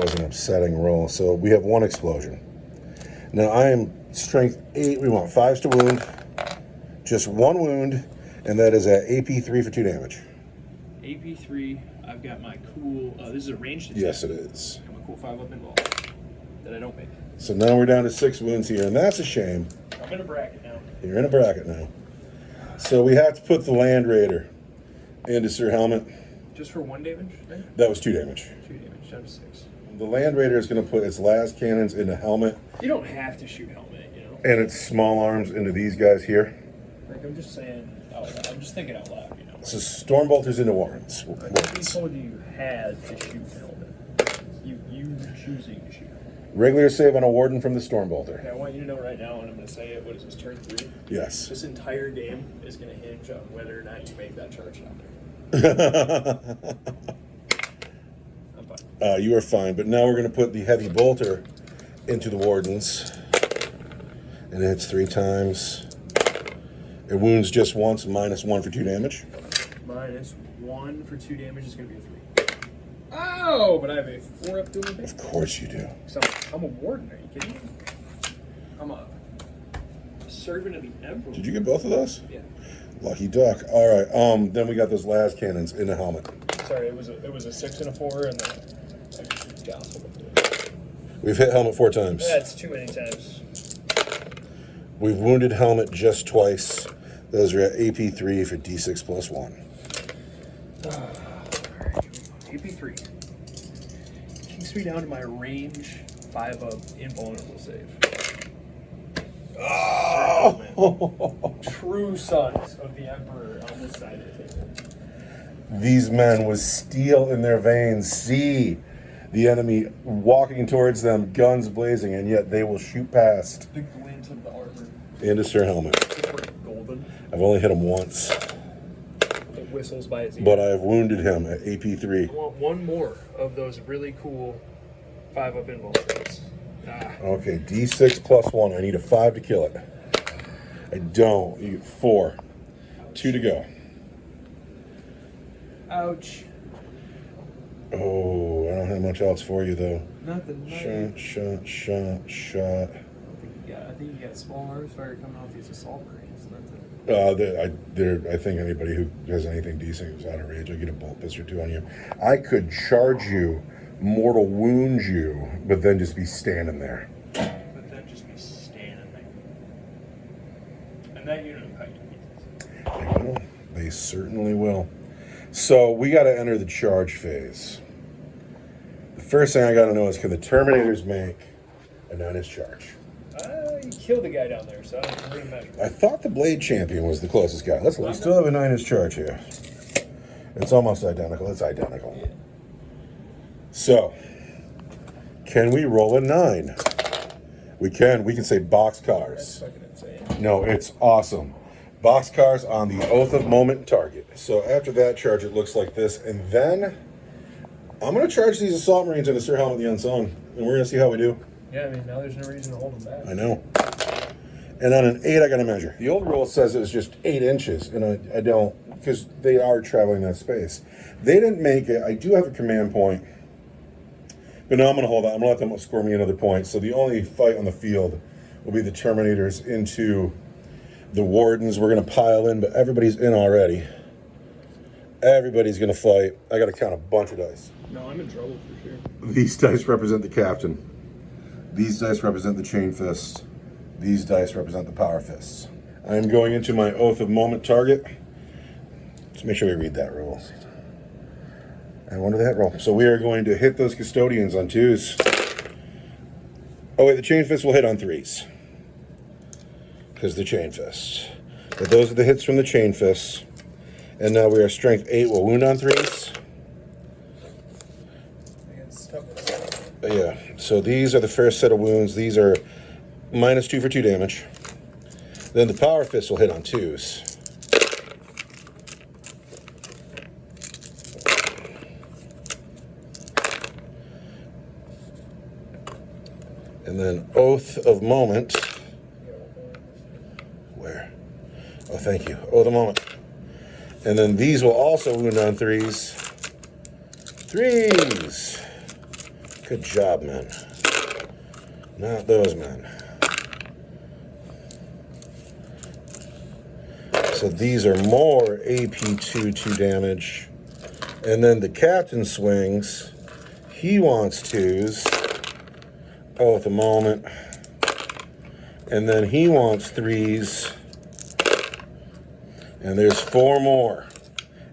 was an upsetting roll. So we have 1 explosion. Now I am strength 8. We want 5s to wound. Just 1 wound, and that is at AP 3 for 2 damage. AP 3. I've got my cool. This is a ranged attack. Yes, it is. Got my cool 5-up invul that I don't make. So now we're down to 6 wounds here, and that's a shame. I'm in a bracket now. You're in a bracket now. So we have to put the Land Raider into Sir Helmet. Just for 1 damage, right? That was 2 damage. 2 damage, down to 6. The Land Raider is going to put its last cannons into Helmet, You don't have to shoot helmet, you know. and its small arms into these guys here. Like I'm just saying out loud. I'm just thinking out loud, you know. So Stormbolters into Warrens. He told you you had to shoot helmet. You were choosing to shoot helmet. Regular save on a Warden from the Stormbolter. Okay, I want you to know right now, and I'm going to say it. What is this, turn 3? Yes. This entire game is going to hinge on whether or not you make that charge down I'm fine. You are fine, but now we're going to put the Heavy Bolter into the Wardens. And it hits 3 times. It wounds just once, -1 for 2 damage. -1 for 2 damage is going to be a 3. Oh, but I have a 4-up dual attack. Of course you do. So I'm a warden, are you kidding me? I'm a servant of the Emperor. Did you get both of those? Yeah. Lucky duck. All right. Then we got those last cannons in the helmet. Sorry, it was a 6 and a 4, and then I gospel. We've hit helmet 4 times. That's too many times. We've wounded helmet just twice. Those are at AP 3 for D6 plus 1. AP3. Kicks me down to my range 5-up invulnerable save. Oh! True sons of the Emperor on this side of the table. These men with steel in their veins see the enemy walking towards them, guns blazing, and yet they will shoot past. The glint of the armor. Into Sir Helmet. It's golden. I've only hit him once, It whistles by his ear. but I have wounded him at AP 3. I want 1 more of those really cool 5-up invulnerables. Okay, D6 plus 1. I need a 5 to kill it. I don't. You get 4. 2 to go. Ouch. Oh, I don't have much else for you, though. Nothing. Shot. I think you got small arms fire coming off these assault marines. That's it. I think anybody who has anything decent who's out of range, I'll get a bolt pistol or 2 on you. I could charge you, mortal wound you, but then just be standing there. But then just be standing there. And that unit of height. They will. They certainly will. So we got to enter the charge phase. The first thing I got to know is, can the Terminators make a 9-inch charge? You killed the guy down there, so I don't know where to measure. I thought the Blade Champion was the closest guy. Let's look. We still have a 9-inch charge here. It's almost identical. It's identical. Yeah. So, can we roll a 9? We can. We can say box That's cars. fucking insane. No, it's awesome. Box cars on the Oath of Moment target. So after that charge, it looks like this. And then I'm going to charge these Assault Marines into Sir Helmet the Unsung. And we're going to see how we do. Yeah, I mean, now there's no reason to hold them back. I know. And on an 8, I got to measure. The old rule says it was just 8 inches. And I don't, because they are traveling that space. They didn't make it. I do have a command point. But no, I'm going to hold on. I'm going to let them score me another point. So the only fight on the field will be the Terminators into the Wardens. We're going to pile in, but everybody's in already. Everybody's going to fight. I got to count a bunch of dice. No, I'm in trouble for sure. These dice represent the Captain. These dice represent the Chain Fist. These dice represent the Power Fists. I'm going into my Oath of Moment target. Let's make sure we read that rule. And what did that roll? So we are going to hit those Custodians on 2s. Oh wait, the Chain Fist will hit on 3s. Because the Chain Fist. But those are the hits from the chain fists. And now we are strength 8. We'll wound on 3s. Yeah, so these are the first set of wounds. These are -2 for 2 damage. Then the power fist will hit on 2s. And then Oath of Moment. Where? Oh, thank you. Oath of Moment. And then these will also wound on 3s. 3s. Good job, man. Not those men. So these are more AP2 2 damage. And then the captain swings. He wants 2s. Oh, at the moment. And then he wants 3s. And there's 4 more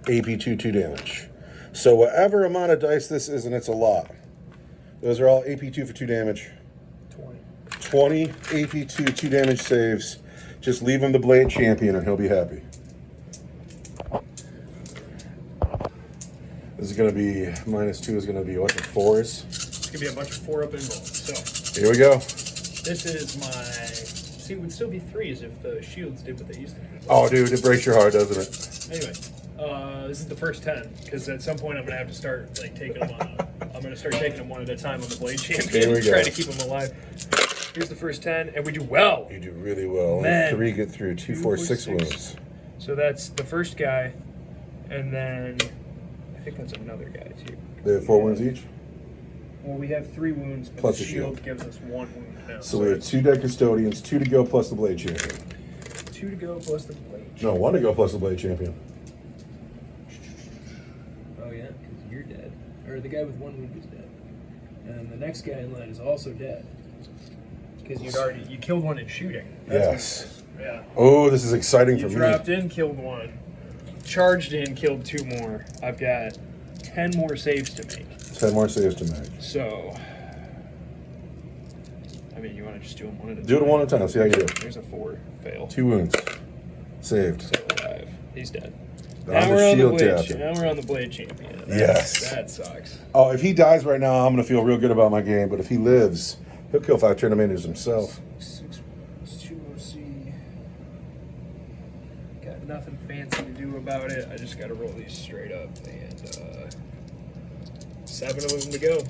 AP2 2 damage. So whatever amount of dice this is, and it's a lot. Those are all AP2 for 2 damage. 20 AP2 2 damage saves. Just leave him the Blade Champion and he'll be happy. This is going to be -2 is going to be what, the 4s? It's going to be a bunch of 4 up involved. So here we go. This is my... See, it would still be 3s if the shields did what they used to do. Oh, dude, it breaks your heart, doesn't it? Anyway, this is the first 10, because at some point I'm going to have to start like taking them on. I'm going to start taking them one at a time on the Blade Champion and try to keep them alive. Here's the first 10, and we do well. You do really well. Man. 3 get through. 2, 4, 6 wounds. So that's the first guy, and then I think that's another guy too. They have 4 wounds each? Well, we have 3 wounds, but Plus the a shield shield. gives us 1 wound now. So we have 2 dead custodians, 2 to go plus the Blade Champion. 2 to go plus the Blade. No, 1 to go plus the Blade Champion. Oh yeah, because you're dead. Or the guy with 1 wound is dead. And the next guy in line is also dead. Because you killed 1 in shooting. Yes. Yeah. Oh, this is exciting You for me. dropped in, killed 1. Charged in, killed 2 more. I've got 10 more saves to make. 10 more saves to make. So, I mean, you want to just do them one at a time? Do it one at a time. See how you do. There's a 4 fail. 2 wounds. Saved. Still alive. He's dead. On Now the we're on the shield Blade. captain. Now we're on the Blade Champion. Yes. That sucks. Oh, if he dies right now, I'm going to feel real good about my game. But if he lives, he'll kill 5 Terminators himself. 6 wounds, 2 OC. Got nothing fancy to do about it. I just got to roll these straight up. And 7 of them to go.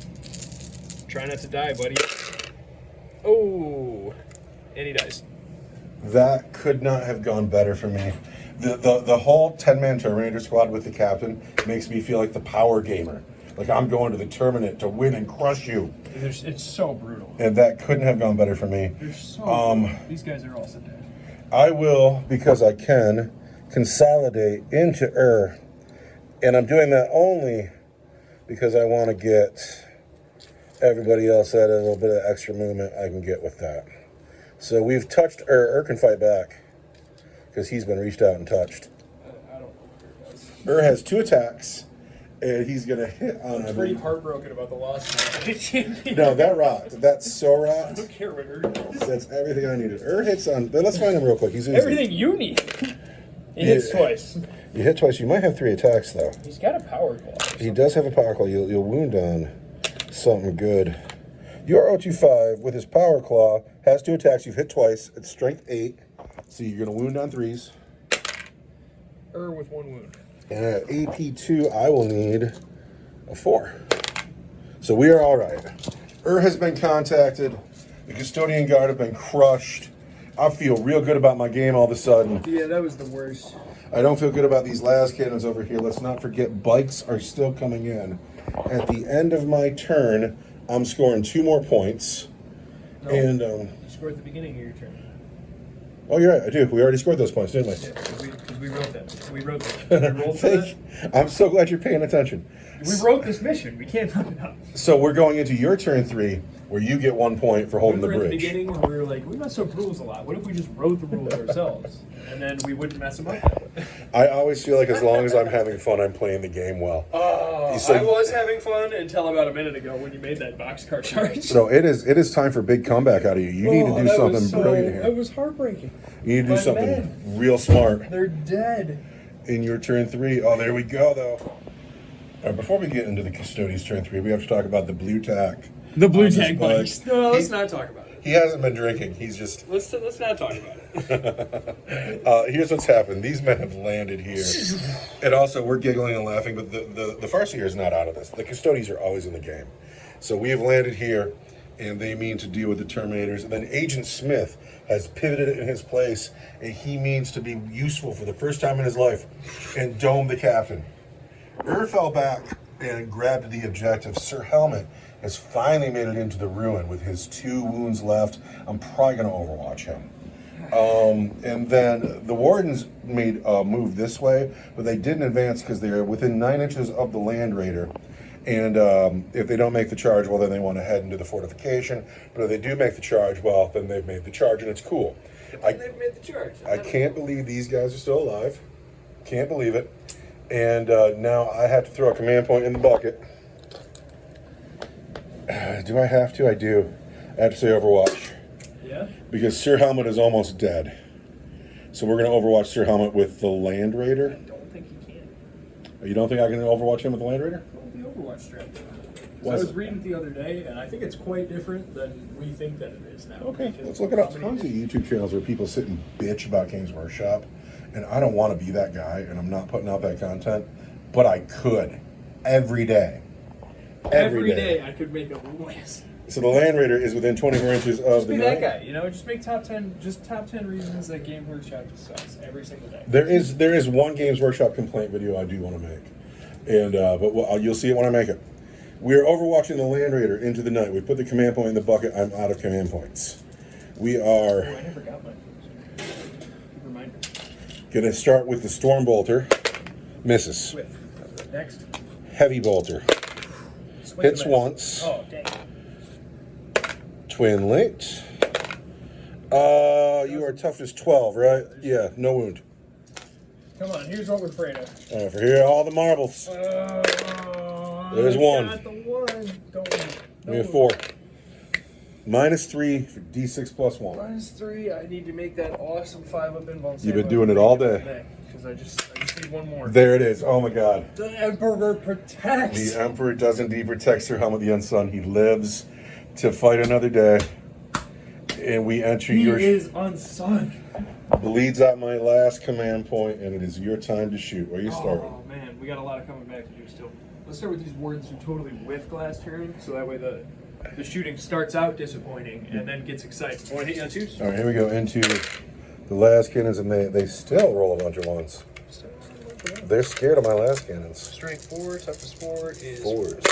Try not to die, buddy. Oh, and he dies. That could not have gone better for me. The whole 10-man Terminator squad with the captain makes me feel like the power gamer. Like I'm going to the Terminate to win and crush you. It's so brutal. And that couldn't have gone better for me. They're so these guys are also dead. I will, because I can, consolidate into And I'm doing that only because I want to get everybody else that a little bit of extra movement I can get with that. So we've touched can fight back because he's been reached out and touched. I don't know what has 2 attacks, and he's going to hit on I'm pretty heartbroken about the loss of the champion. No, that rocked. That's so I rocked. don't care what does. That's everything I needed. Hits on... Let's find him real quick. He's easy. Everything you need. He hits twice. You hit twice. You might have 3 attacks, though. He's got a power claw. He does have a power claw. You'll wound on something good. Your 025 with his power claw has 2 attacks. You've hit twice. It's strength 8. So you're going to wound on 3s. With 1 wound. And at AP2, I will need a 4. So we are all right. has been contacted. The Custodian Guard have been crushed. I feel real good about my game all of a sudden. Yeah, that was the worst. I don't feel good about these last cannons over here. Let's not forget bikes are still coming in. At the end of my turn, I'm scoring 2 more points. No, And you scored at the beginning of your turn. oh, you're right. I do. We already scored those points, didn't we? Yeah, because we wrote that. We wrote that. We rolled for that. I'm so glad you're paying attention. We wrote this mission. We can't fuck it up. So we're going into your turn 3, where you get 1 point for holding the Remember bridge. at the beginning where we were like, we mess up rules a lot. What if we just wrote the rules ourselves? And then we wouldn't mess them up. I always feel like as long as I'm having fun, I'm playing the game well. Oh, So- I was having fun until about a minute ago when you made that boxcar charge. So it is time for big comeback out of you. You need to do that something was brilliant It here. was heartbreaking. You need to do My something men. real smart They're dead. in your turn 3. Oh, there we go, though. Before we get into the Custodes turn 3, we have to talk about the blue tack. The blue on this tag bike. bikes. No, let's not talk about it. He hasn't been drinking. He's just... Let's not talk about it. Here's what's happened. These men have landed here. And also, we're giggling and laughing, but the Farseer is not out of this. The Custodes are always in the game. So we have landed here, and they mean to deal with the Terminators. And then Agent Smith has pivoted in his place, and he means to be useful for the first time in his life and dome the captain. fell back and grabbed the objective. Sir Helmet has finally made it into the ruin with his 2 wounds left. I'm probably going to overwatch him. And then the Wardens made a move this way, but they didn't advance because they're within 9 inches of the Land Raider. And if they don't make the charge, well, then they want to head into the fortification. But if they do make the charge, well, then they've made the charge, and it's cool. They've made the charge. I can't believe these guys are still alive. Can't believe it. And now I have to throw a command point in the bucket. Do I have to? I do. I have to say Overwatch. Yeah? Because Sir Helmet is almost dead. So we're going to Overwatch Sir Helmet with the Land Raider. I don't think he can. You don't think I can Overwatch him with the Land Raider? Well, the Overwatch strategy. I Was was it? reading it the other day, and I think it's quite different than we think that it is now. Okay, Because let's look it up. how Tons of many- YouTube channels where people sit and bitch about Games Workshop, and I don't want to be that guy, and I'm not putting out that content, but I could every day. Every day I could make a list. So the Land Raider is within 24 inches of Just the be knight. that guy, you know. Just make top 10 reasons that Game Workshop sucks every single day. There is one Games Workshop complaint video I do want to make, and but you'll see it when I make it. We are overwatching the Land Raider into the night. We put the command point in the bucket. I'm out of command points. We Oh, are I never got mine. Reminder. going to start with the Storm Bolter. Misses. Swift. Next. Heavy Bolter. Swift Hits miss. once. Oh, dang. Twin Linked. You are toughness 12, right? Yeah, no wound. Come on, here's what we're afraid of. For here, all the marbles. There's one. Got the one. Don't win. We have 4. -3 for D6 plus 1. -3. I need to make that awesome 5-up invuln. You've been doing it all day. Because I just need one more. There it is. Oh my God. The Emperor protects. The Emperor does indeed protect Sir Helmet the Unsung. He lives to fight another day. And we enter He your... is unsung. Bleeds out my last command point, and it is your time to shoot. Where you start? Oh man, we got a lot of coming back to do still. Let's start with these wardens who totally whiff last turn, so that way the shooting starts out disappointing and then gets exciting. Want to hit you on 2s? All right, here we go into the last cannons, and they still roll a bunch of 1s. They're scared of my last cannons. Strength 4, toughness 4 is 4s.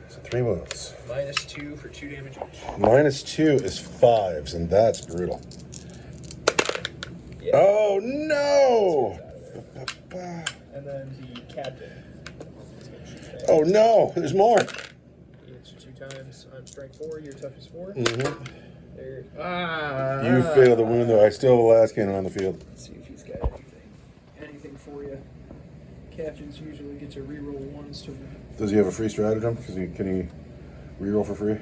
So 3 wounds. -2 for 2 damage each. -2 is 5s, and that's brutal. Yeah. Oh no! And then the captain. Oh no! There's more. He hits you 2 times on strength 4, your toughness 4. Mm-hmm. There. You failed the wound, though. I still have the last cannon on the field. Let's see if he's got anything for you. Captains usually get to reroll 1s to. Does he have a free stratagem? Can he reroll for free?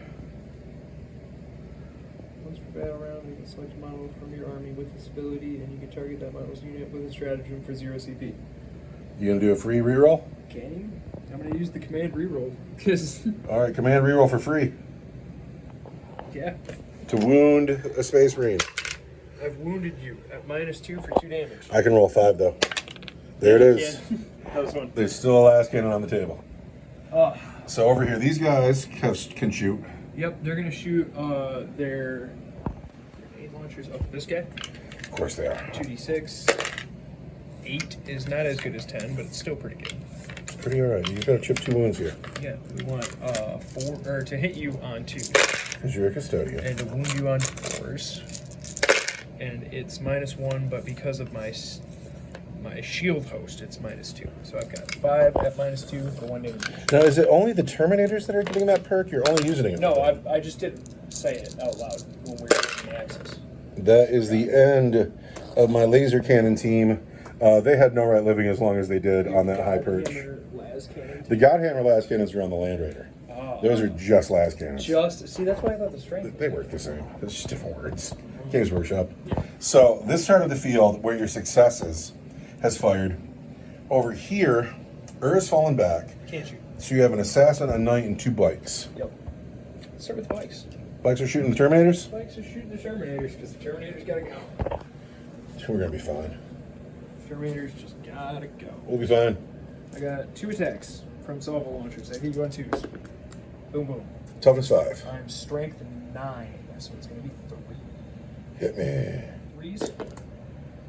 Once per battle round, you can select a model from your army with this ability, and you can target that model's unit with a stratagem for 0 CP. You gonna do a free reroll? Can you? I'm gonna use the command reroll because All right, command reroll for free yeah, to wound a Space Marine. I've wounded you at -2 for 2 damage. I can roll 5 though. There it is. That was fun. There's still a last cannon on the table. Oh, So over here, these guys can shoot. yep, they're gonna shoot their grenade launchers up this guy. Of course they are. 2d6. 8 is not as good as 10, but it's still pretty good. It's pretty alright. You've got to chip 2 wounds here. Yeah, we want 4 or to hit you on 2s Because you're a custodian. and to wound you on 4s. And it's -1, but because of my shield host, it's -2. So I've got 5 at -2 for 1 damage. Now, is it only the Terminators that are getting that perk? You're only using it. No, for that. I just didn't say it out loud when we were getting the access. That is the end of my laser cannon team. They had no right living as long as they did on that high perch. The Godhammer las cannons are on the Land Raider. Those are just las cannons. See, that's why I thought the strength. They work the same. It's just different words. Games Workshop. So this side of the field where your successes has fired. Over here, Ur's fallen back. Can't shoot. So you have an assassin, a knight, and 2 bikes. Yep. Let's start with the bikes. Bikes are shooting the Terminators? Bikes are shooting the Terminators because the Terminators gotta go. We're gonna be fine. Terminators just gotta go. We'll be fine. I got 2 attacks from salvo launchers. I hit you on 2s. Boom, boom. Toughness 5. I'm strength 9, so it's gonna be 3. Hit me. 3s.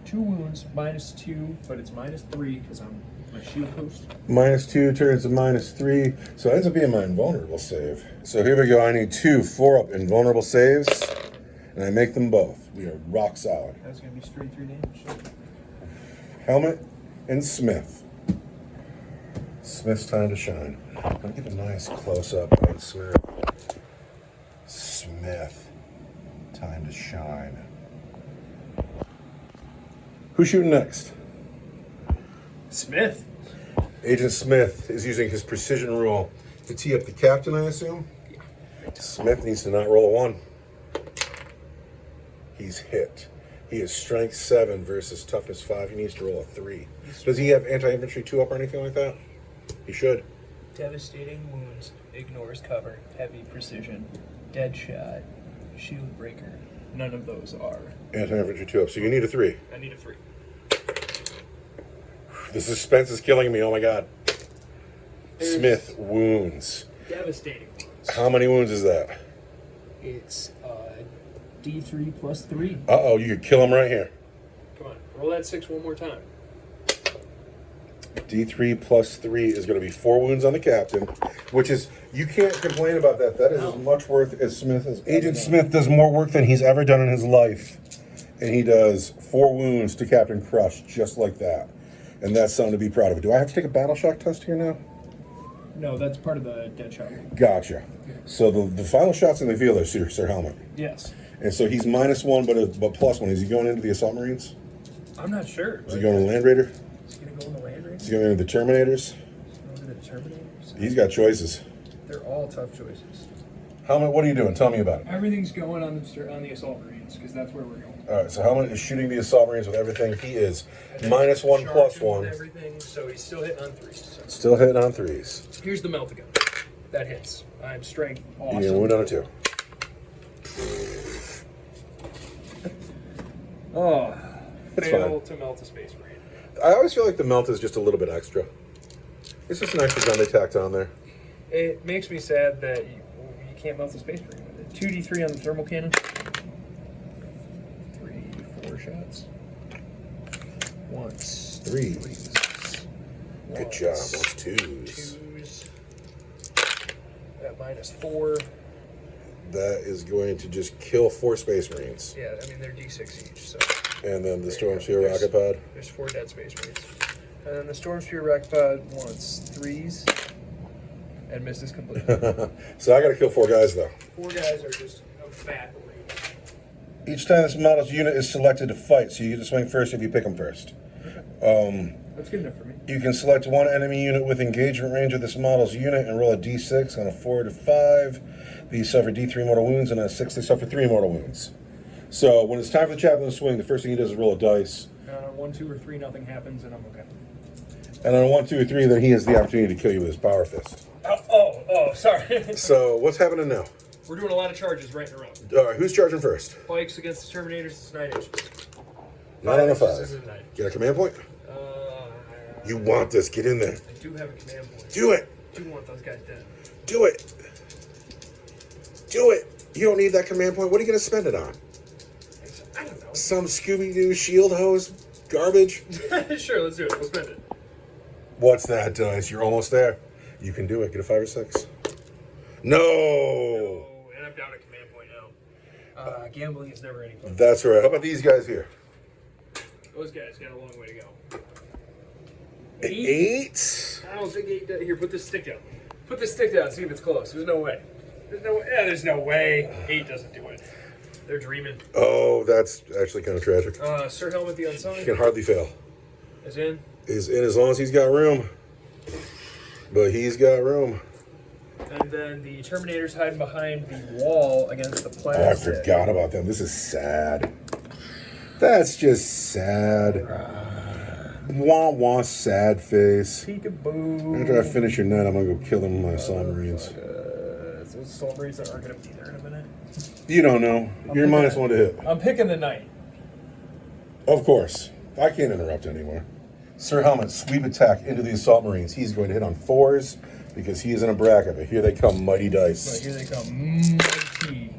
2 wounds, -2, but it's -3 because I'm my shield post. -2 turns to -3, so it ends up being my invulnerable save. So here we go. I need 2 4-up invulnerable saves, and I make them both. We are rock solid. That's gonna be straight 3 damage. Helmet and Smith. Smith's time to shine. I'm gonna get a nice close-up on Smith. Smith, time to shine. Who's shooting next? Smith. Agent Smith is using his precision rule to tee up the captain, I assume? Yeah. Smith needs to not roll a 1. He's hit. He is strength 7 versus toughness 5. He needs to roll a 3. Does he have anti-infantry 2-up or anything like that? He should. Devastating wounds, ignores cover, heavy precision, dead shot, shield breaker. None of those are. Anti-infantry 2-up, so you need a 3. I need a 3. The suspense is killing me, oh my god. Smith, wounds. Devastating wounds. How many wounds is that? It's D3 plus 3. Uh-oh, you could kill him right here. Come on, roll that 6 one more time. D3 plus 3 is going to be 4 wounds on the captain, which is, you can't complain about that. That is as much work as Smith is. Agent Smith does more work than he's ever done in his life. And he does 4 wounds to Captain Crush, just like that. And that's something to be proud of. Do I have to take a battle shock test here now? No, that's part of the dead shot. Gotcha. So the final shots in the field are Sir Helmet. Yes. And so he's -1, but +1. Is he going into the Assault Marines? I'm not sure. Is he going to the Land Raider? Is he going to go in the Land Raider? Is he going into the Terminators? Go into the Terminators? He's got choices. They're all tough choices. Helmet, what are you doing? Tell me about it. Everything's going on the Assault Marines because that's where we're going. All right, so Helmet is shooting the Assault Marines with everything. He is -1 +1. Everything, so he's still hitting on 3s. So. Still hitting on 3s. Here's the melt-a-gun. That hits. I'm strength. Awesome. You're going to wound on a 2. Oh, It's fail fine. to melt a Space Marine. I always feel like the melt is just a little bit extra. It's just an extra gun they tacked on there. It makes me sad that you can't melt the Space Marine with it. 2d3 on the thermal cannon. 3, 4 shots. Once. 3s. Good job. Those 2s. 2s. That -4. That is going to just kill 4 Space Marines. Yeah, I mean, they're d6 each, so. And then the Storm Sphere Rocket Pod. There's 4 dead Space Marines. And then the Storm Sphere Rocket Pod wants 3s and misses completely. So I got to kill 4 guys, though. 4 guys are just a fat rate. Each time this model's unit is selected to fight, so you get to swing first if you pick them first. That's good enough for me. You can select one enemy unit with engagement range of this model's unit and roll a d6 on a 4 to 5. These suffer d3 mortal wounds, and on a 6 they suffer 3 mortal wounds. So when it's time for the chaplain to swing, the first thing he does is roll a dice. And on 1, 2, or 3, nothing happens, and I'm okay. And on a 1, 2, or 3, then he has the opportunity to kill you with his power fist. Oh, sorry. So what's happening now? We're doing a lot of charges right in a row. All right, who's charging first? Bikes against the Terminators, it's 9 inches. Not on a 5 inches is 5. a 9. Get a command point? You want this. Get in there. I do have a command point. Do it. I do want those guys dead. Do it. Do it. You don't need that command point. What are you going to spend it on? I don't know. Some Scooby-Doo shield hose garbage? Sure, let's do it. We'll spend it. What's that dice? You're almost there. You can do it. Get a 5 or 6. No. Oh, and I'm down a command point now. Gambling is never any fun. That's right. How about these guys here? Those guys got a long way to go. 8? I don't think 8. Here, put this stick down. Put this stick down. See if it's close. There's no way. There's no way. 8 doesn't do it. They're dreaming. Oh, that's actually kind of tragic. Sir Helmet the Unsung. You can hardly fail. Is in? Is in as long as he's got room. But he's got room. And then the Terminator's hiding behind the wall against the plastic. Oh, I forgot about them. This is sad. That's just sad. Wah wah, sad face. Peekaboo. After I finish your net, I'm gonna go kill them with my Assault Marines. Those Assault Marines that aren't gonna be there in a minute. You don't know. You're -1 to hit. I'm picking the knight. Of course. I can't interrupt anymore. Sir Helmet, sweep attack into the Assault Marines. He's going to hit on 4s because he is in a bracket. But here they come, mighty dice. But here they come, mighty.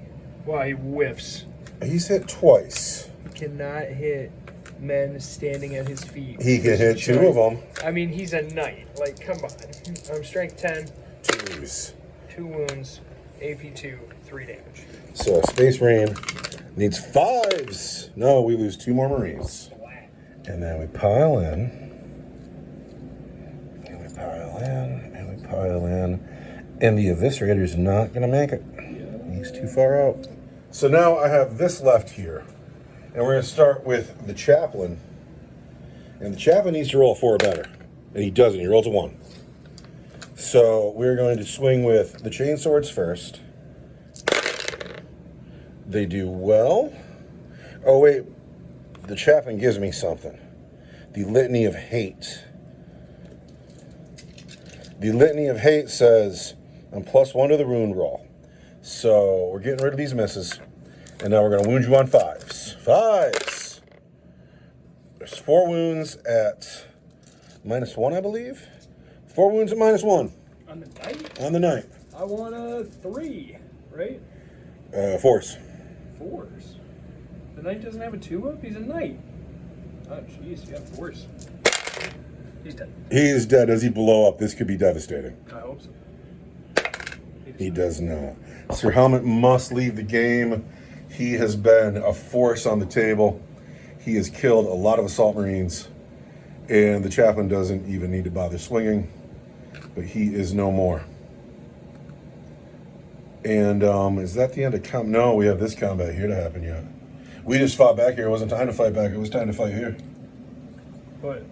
Wow, he whiffs. He's hit twice. He cannot hit men standing at his feet. He can hit 2 of them. I mean, he's a knight. Like, come on. I'm strength 10. 2s. 2 wounds. AP 2. 3 damage. So Space Marine needs 5s. No, we lose 2 more Marines. And then we pile in. And we pile in. And we pile in. And the Eviscerator's not going to make it. He's too far out. So now I have this left here. And we're going to start with the Chaplain. And the Chaplain needs to roll a 4 or better. And he doesn't. He rolls a 1. So we're going to swing with the Chainswords first. They do well. Oh, wait. The Chaplain gives me something. The Litany of Hate. The Litany of Hate says I'm +1 to the wound roll. So we're getting rid of these misses. And now we're going to wound you on 5s. 5s! There's 4 wounds at -1, I believe. 4 wounds at -1. On the knight? On the knight. I want a 3, right? 4s. 4s. The knight doesn't have a 2-up? He's a knight. Oh, jeez, you have 4s. He's dead. He is dead. Does he blow up? This could be devastating. I hope so. He does not. Sir Helmet must leave the game. He has been a force on the table. He has killed a lot of Assault Marines. And the Chaplain doesn't even need to bother swinging. But he is no more. And is that the end of combat? No, we have this combat here to happen yet. We just fought back here. It wasn't time to fight back. It was time to fight here. But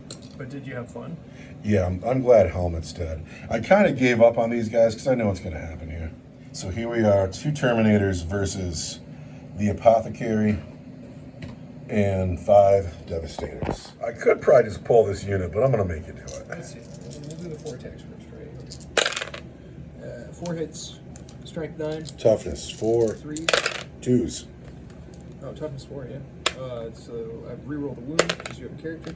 did you have fun? Yeah, I'm glad Helmet's dead. I kind of gave up on these guys because I know what's going to happen here. So here we are, 2 Terminators versus the Apothecary and 5 Devastators. I could probably just pull this unit, but I'm going to make you do it. Let's see. We'll do the 4 attacks first, right? 4 hits. Strength 9. Toughness 4. 3. 2s. Oh, toughness 4, yeah. So I reroll the wound because you have a character.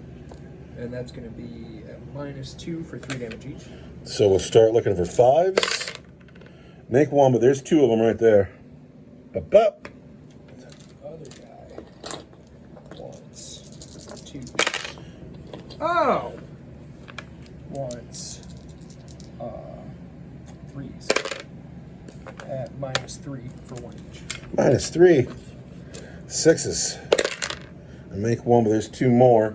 And that's going to be at -2 for 3 damage each. So we'll start looking for 5s. Make 1, but there's 2 of them right there. Ba-ba. Other guy wants 2. Oh! Wants 3s. At -3 for 1 each. -3. 6s. I make 1, but there's 2 more.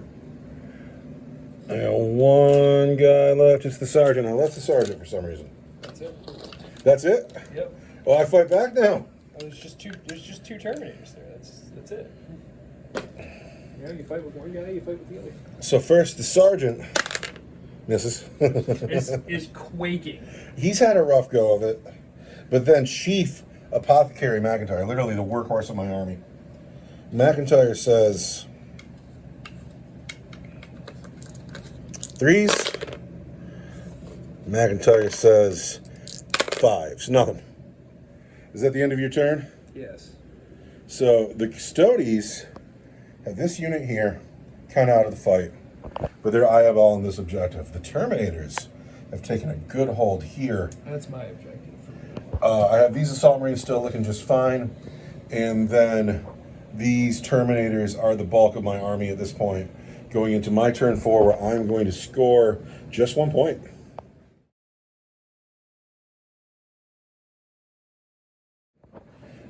I got 1 guy left. It's the Sergeant. I left the Sergeant for some reason. That's it. That's it? Yep. Oh, I fight back now. There's just two Terminators there. That's it. Yeah, you fight with one guy, you fight with the other. So first, the Sergeant misses. is quaking. He's had a rough go of it. But then Chief Apothecary McIntyre, literally the workhorse of my army. McIntyre says 3s. McIntyre says 5s. Nothing. Is that the end of your turn? Yes. So the Custodes have this unit here, kind of out of the fight, but they're eyeball in this objective. The Terminators have taken a good hold here. That's my objective. I have these Assault Marines still looking just fine, and then these Terminators are the bulk of my army at this point, going into my turn 4, where I'm going to score just 1 point.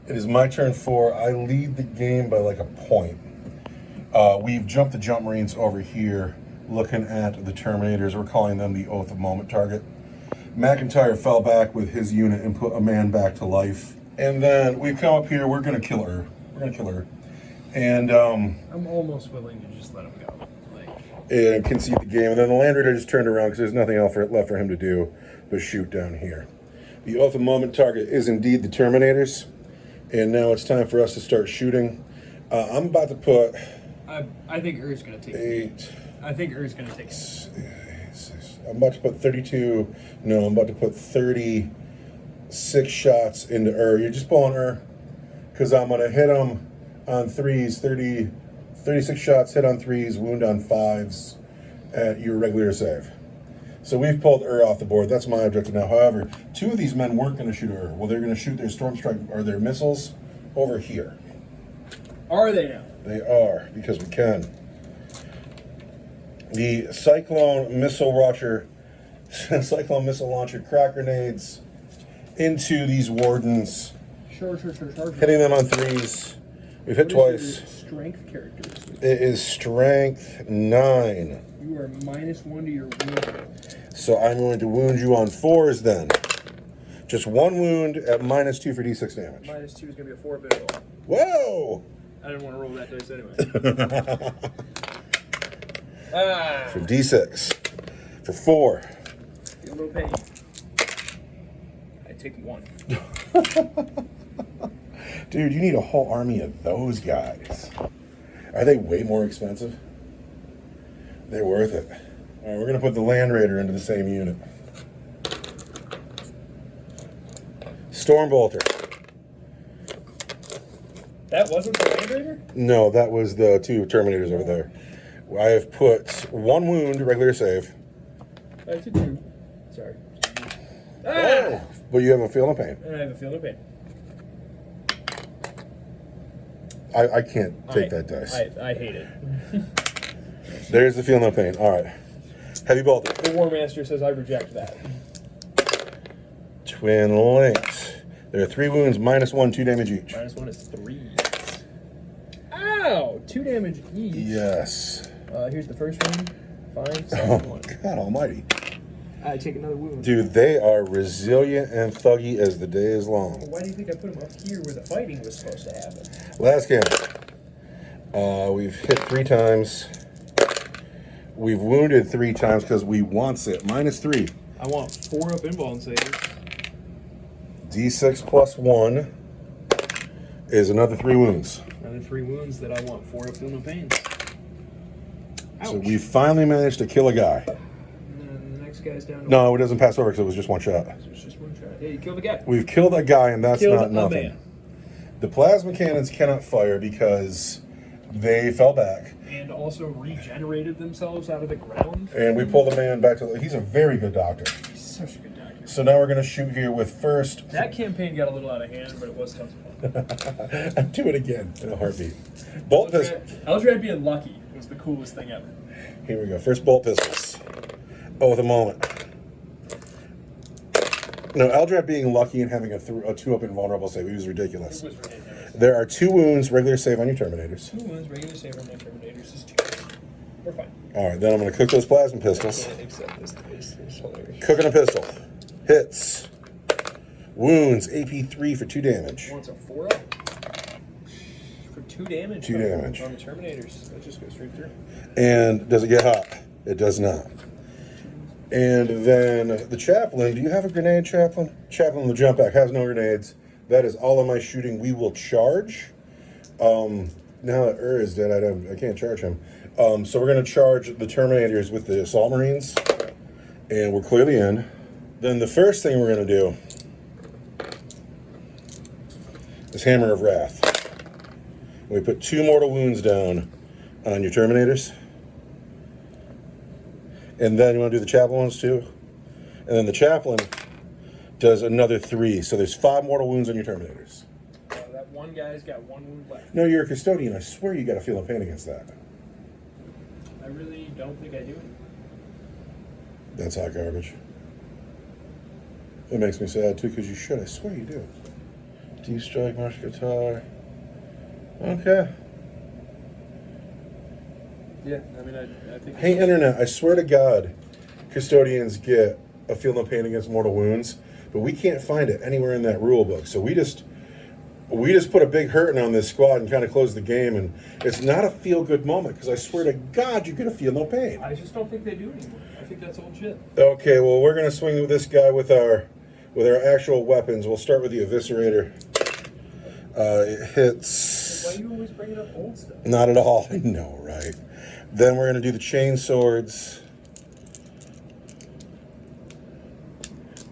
It is my turn 4. I lead the game by like a point. We've jumped the Jump Marines over here, looking at the Terminators. We're calling them the Oath of Moment target. McIntyre fell back with his unit and put a man back to life. And then we come up here. We're going to kill her. And I'm almost willing to just let him go. Like, and concede the game. And then the Land Raider just turned around because there's nothing else left for him to do but shoot down here. The oath of moment target is indeed the Terminators. And now it's time for us to start shooting. I'm about to put... I think Ur's going to take 8. I think Ur's going to take it. I'm about to put 32. No, I'm about to put 36 shots into You're just pulling because I'm going to hit him on 3s, 36 shots, hit on 3s, wound on 5s at your regular save. So we've pulled off the board. That's my objective now. However, 2 of these men weren't going to shoot Well, they're going to shoot their Storm Strike or their missiles over here. Are they now? They are, because we can. The Cyclone Missile Launcher crack grenades into these Wardens. Sure. Hitting them on 3s. We've hit twice. Strength characteristic. It is strength 9. You are -1 to your wound. So I'm going to wound you on 4s then. Just 1 wound at -2 for d6 damage. -2 is going to be a 4-bit roll. Whoa! I didn't want to roll that dice anyway. For d6. For 4. Feel no pain. I take 1. Dude, you need a whole army of those guys. Are they way more expensive? They're worth it. All right, we're going to put the Land Raider into the same unit. Stormbolter. That wasn't the Land Raider? No, that was the 2 Terminators over there. I have put 1 wound, regular save. I took 2. Sorry. Oh, but you have a feel no pain. And I have a feel no pain. I can't take that dice. I hate it. There's the feel no pain. All right. Heavy bolter. The War Master says I reject that. Twin links. There are 3 wounds, -1, 2 damage each. -1 is 3. Ow! 2 damage each. Yes. Here's the first one. 5, 7, Oh, 1. God almighty. I take another wound. Dude, they are resilient and thuggy as the day is long. Well, why do you think I put them up here where the fighting was supposed to happen? Last game. We've hit 3 times. We've wounded 3 times because we wants it. -3. I want 4 up involved saves. D6 plus 1 is another 3 wounds. Another 3 wounds that I want 4 up feel no pain. Ouch. So we finally managed to kill a guy. And then the next guy's down to No, it doesn't pass over because it was just 1 shot. So it's just 1 shot. Yeah, you killed the guy. We've killed a guy, and that's Killed not a nothing. man. The plasma cannons cannot fire because they fell back. And also regenerated themselves out of the ground. And we pull the man back to he's a very good doctor. He's such a good doctor. So now we're going to shoot here with first. That campaign got a little out of hand, but it was tons of fun. I'd do it again in a heartbeat. Bolt pistol. Eldrad being lucky was the coolest thing ever. Here we go. First bolt pistols. Oh, the moment. No, Eldrad being lucky and having a 2-up invulnerable save, it was ridiculous. It was ridiculous. There are 2 wounds, regular save on your Terminators. 2 wounds, regular save on my Terminators is 2. We're fine. All right, then I'm going to cook those plasma pistols. Except this is hilarious. Cooking a pistol. Hits. Wounds, AP 3 for 2 damage. Wants a 4 up for 2 damage. 2 damage. On the Terminators. That just goes straight through. And does it get hot? It does not. And then the Chaplain. Do you have a grenade, Chaplain? Chaplain, the jump back, has no grenades. That is all of my shooting. We will charge. Now that is dead, I can't charge him. So we're going to charge the Terminators with the Assault Marines. And we're clearly in. Then the first thing we're going to do is Hammer of Wrath. We put 2 mortal wounds down on your Terminators. And then you want to do the Chaplain ones too? And then the Chaplain does another 3. So there's 5 mortal wounds on your Terminators. That one guy's got 1 wound left. No, you're a Custodian. I swear you got to feel no pain against that. I really don't think I do. That's hot garbage. It makes me sad too because you should. I swear you do. Deep Strike, Marsh Guitar. Okay. Yeah, I mean, I think... Hey, Internet, I swear to God, Custodians get a feel no pain against mortal wounds, but we can't find it anywhere in that rule book. So we just we just put a big hurting on this squad and kind of closed the game, and it's not a feel-good moment because I swear to God, you're gonna feel no pain. I just don't think they do anymore. I think that's old shit. Okay, well, we're gonna swing with this guy with our actual weapons. We'll start with the Eviscerator. It hits. Why do you always bring up old stuff? Not at all. I know, right? Then we're gonna do the chain swords.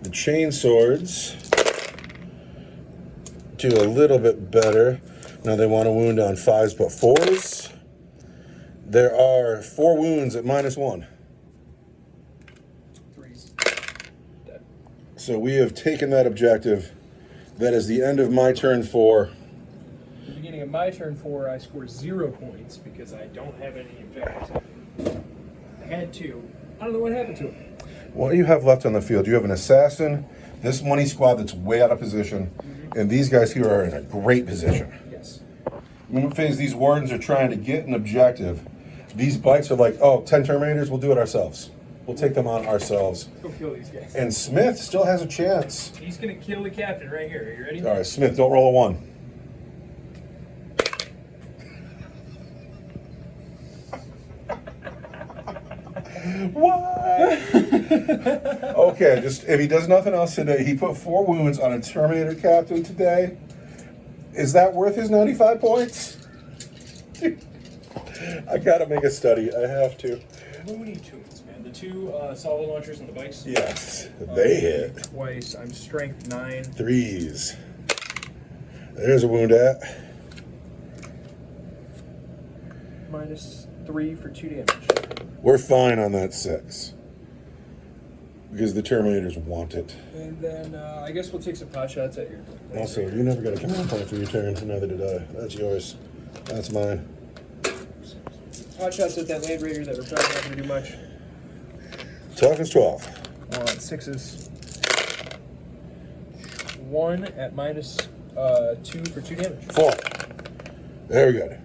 The chain swords do a little bit better. Now they want a wound on 5s but 4s. There are 4 wounds at -1. 3s. Dead. So we have taken that objective. That is the end of my turn 4. At the beginning of my turn 4, I scored 0 points because I don't have any objectives. I had 2. I don't know what happened to it. What do you have left on the field? You have an assassin, this money squad that's way out of position, and these guys here are in a great position. Yes. Movement phase, these wardens are trying to get an objective. These bites are like, oh, 10 Terminators, we'll do it ourselves. We'll take them on ourselves. Go kill these guys. And Smith still has a chance. He's going to kill the captain right here. Are you ready? All right, Smith, don't roll a 1. What? Okay, just if he does nothing else today, he put 4 wounds on a Terminator captain today. Is that worth his 95 points? I gotta make a study. I have to. Looney Tunes, man. The 2 solid launchers on the bikes. Yes, they hit. Twice. I'm strength 9. 3s. There's a wound at. -3 for 2 damage. We're fine on that 6. Because the Terminators want it. And then I guess we'll take some pot shots at your. Also, you never got a command point for your turn, so neither did I. That's yours. That's mine. Pot shots at that Land Raider that we're probably not going to do much. 12 is 12. 6s. 1 at -2 for 2 damage. 4. Very good.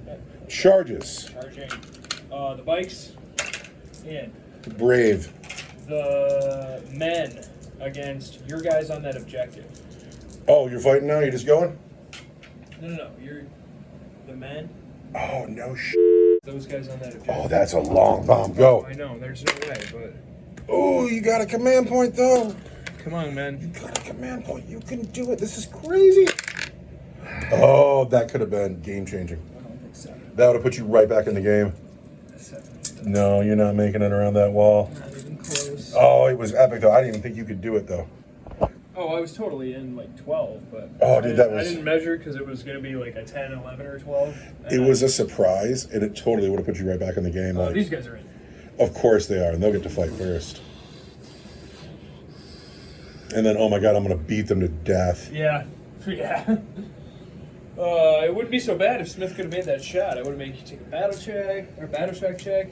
Charges. Charging. The bikes. And Brave. the men against your guys on that objective. Oh, you're fighting now? You're just going? No. You're the men. Oh, no Those guys on that objective. Oh, that's a long bomb. Go. I know. There's no way, but Oh, you got a command point, though. come on, man. You got a command point. You can do it. This is crazy. Oh, that could have been game-changing. I don't think 7. That would have put you right back in the game. 7. No, you're not making it around that wall. Not even close. Oh, it was epic, though. I didn't even think you could do it, though. Oh, I was totally in like 12, but Oh, dude, that was- I didn't measure because it was going to be like a 10, 11, or 12. It was a surprise, and it totally would have put you right back in the game. Like, These guys are in. of course they are, and they'll get to fight first. And then, oh my god, I'm going to beat them to death. Yeah. It wouldn't be so bad if Smith could have made that shot. I would have made you take a battle check or battle shock check.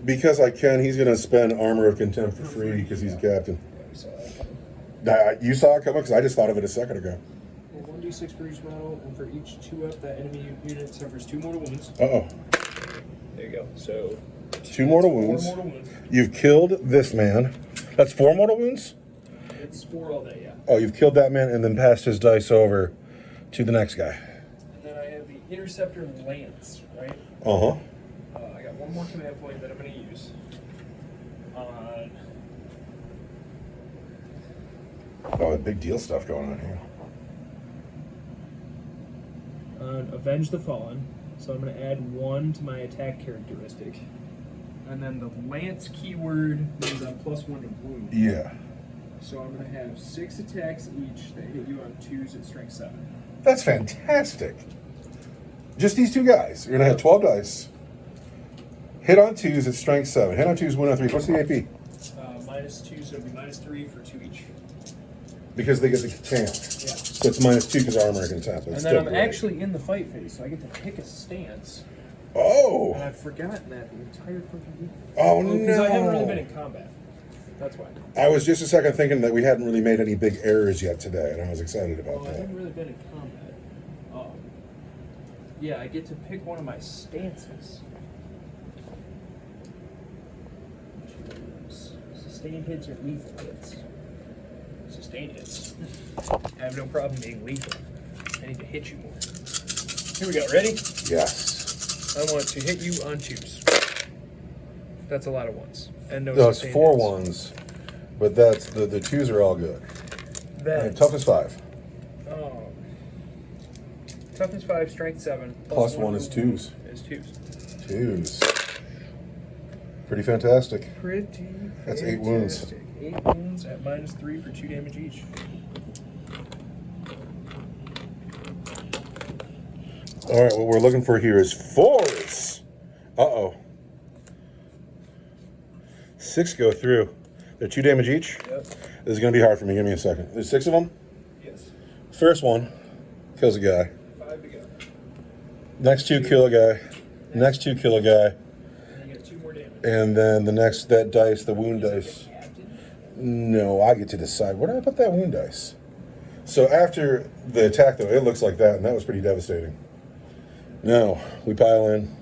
Because I can, he's going to spend Armor of Contempt for free because he's a captain. Yeah, we saw that. You saw it coming? Because I just thought of it a second ago. Well, 1d6 for each model, and for each 2-up, that enemy unit suffers 2 mortal wounds. Uh-oh. There you go. So 2 mortal 4 wounds. mortal wounds. You've killed this man. That's 4 mortal wounds? It's 4 all day, yeah. Oh, you've killed that man and then passed his dice over to the next guy. And then I have the Interceptor Lance, right? Uh-huh. I got 1 more command point that I'm going to use on. Oh, big deal stuff going on here. Avenge the Fallen. So I'm going to add 1 to my attack characteristic. And then the Lance keyword means I'm +1 to wound. Yeah. So I'm going to have 6 attacks each that hit you on 2s at strength 7. That's fantastic. Just these 2 guys. You're going to have 12 dice. Hit on 2s at strength 7. Hit on 2s, win on 3. What's the AP? -2, so it'll be -3 for 2 each. Because they get the contempt. Yeah. So it's -2 because armor and contempt. And then I'm actually in the fight phase, so I get to pick a stance. And Oh! I've forgotten that the entire fucking game. Oh, no. Because I haven't really been in combat. That's why. I was just a second thinking that we hadn't really made any big errors yet today, and I was excited about Well, I that. haven't really been in combat. Yeah, I get to pick one of my stances. Sustained hits or lethal hits. Sustained hits. I have no problem being lethal. need to hit you more. Here we go. Ready? Yes. I want to hit you on 2s. That's a lot of 1s. And no, No, it's sustained 4 hits. 1s, but that's the 2s are all good. That Toughness 5. Oh. Toughness 5, strength 7. Plus 1 is 2s. Is 2s. 2s. Pretty fantastic. Pretty. That's 8 wounds. fantastic. 8 wounds at -3 for 2 damage each. All right, what we're looking for here is 4s. Uh-oh. 6 go through. They're 2 damage each? Yep. This is going to be hard for me. Give me a second. There's 6 of them? Yes. First one kills a guy. 5 to go. Next 2 kill a guy. Next 2 kill a guy. And you get 2 more damage. And then the next, that dice, the wound dice. No, I get to decide. Where did I put that wound dice? So after the attack, though, it looks like that, and that was pretty devastating. No, we pile in.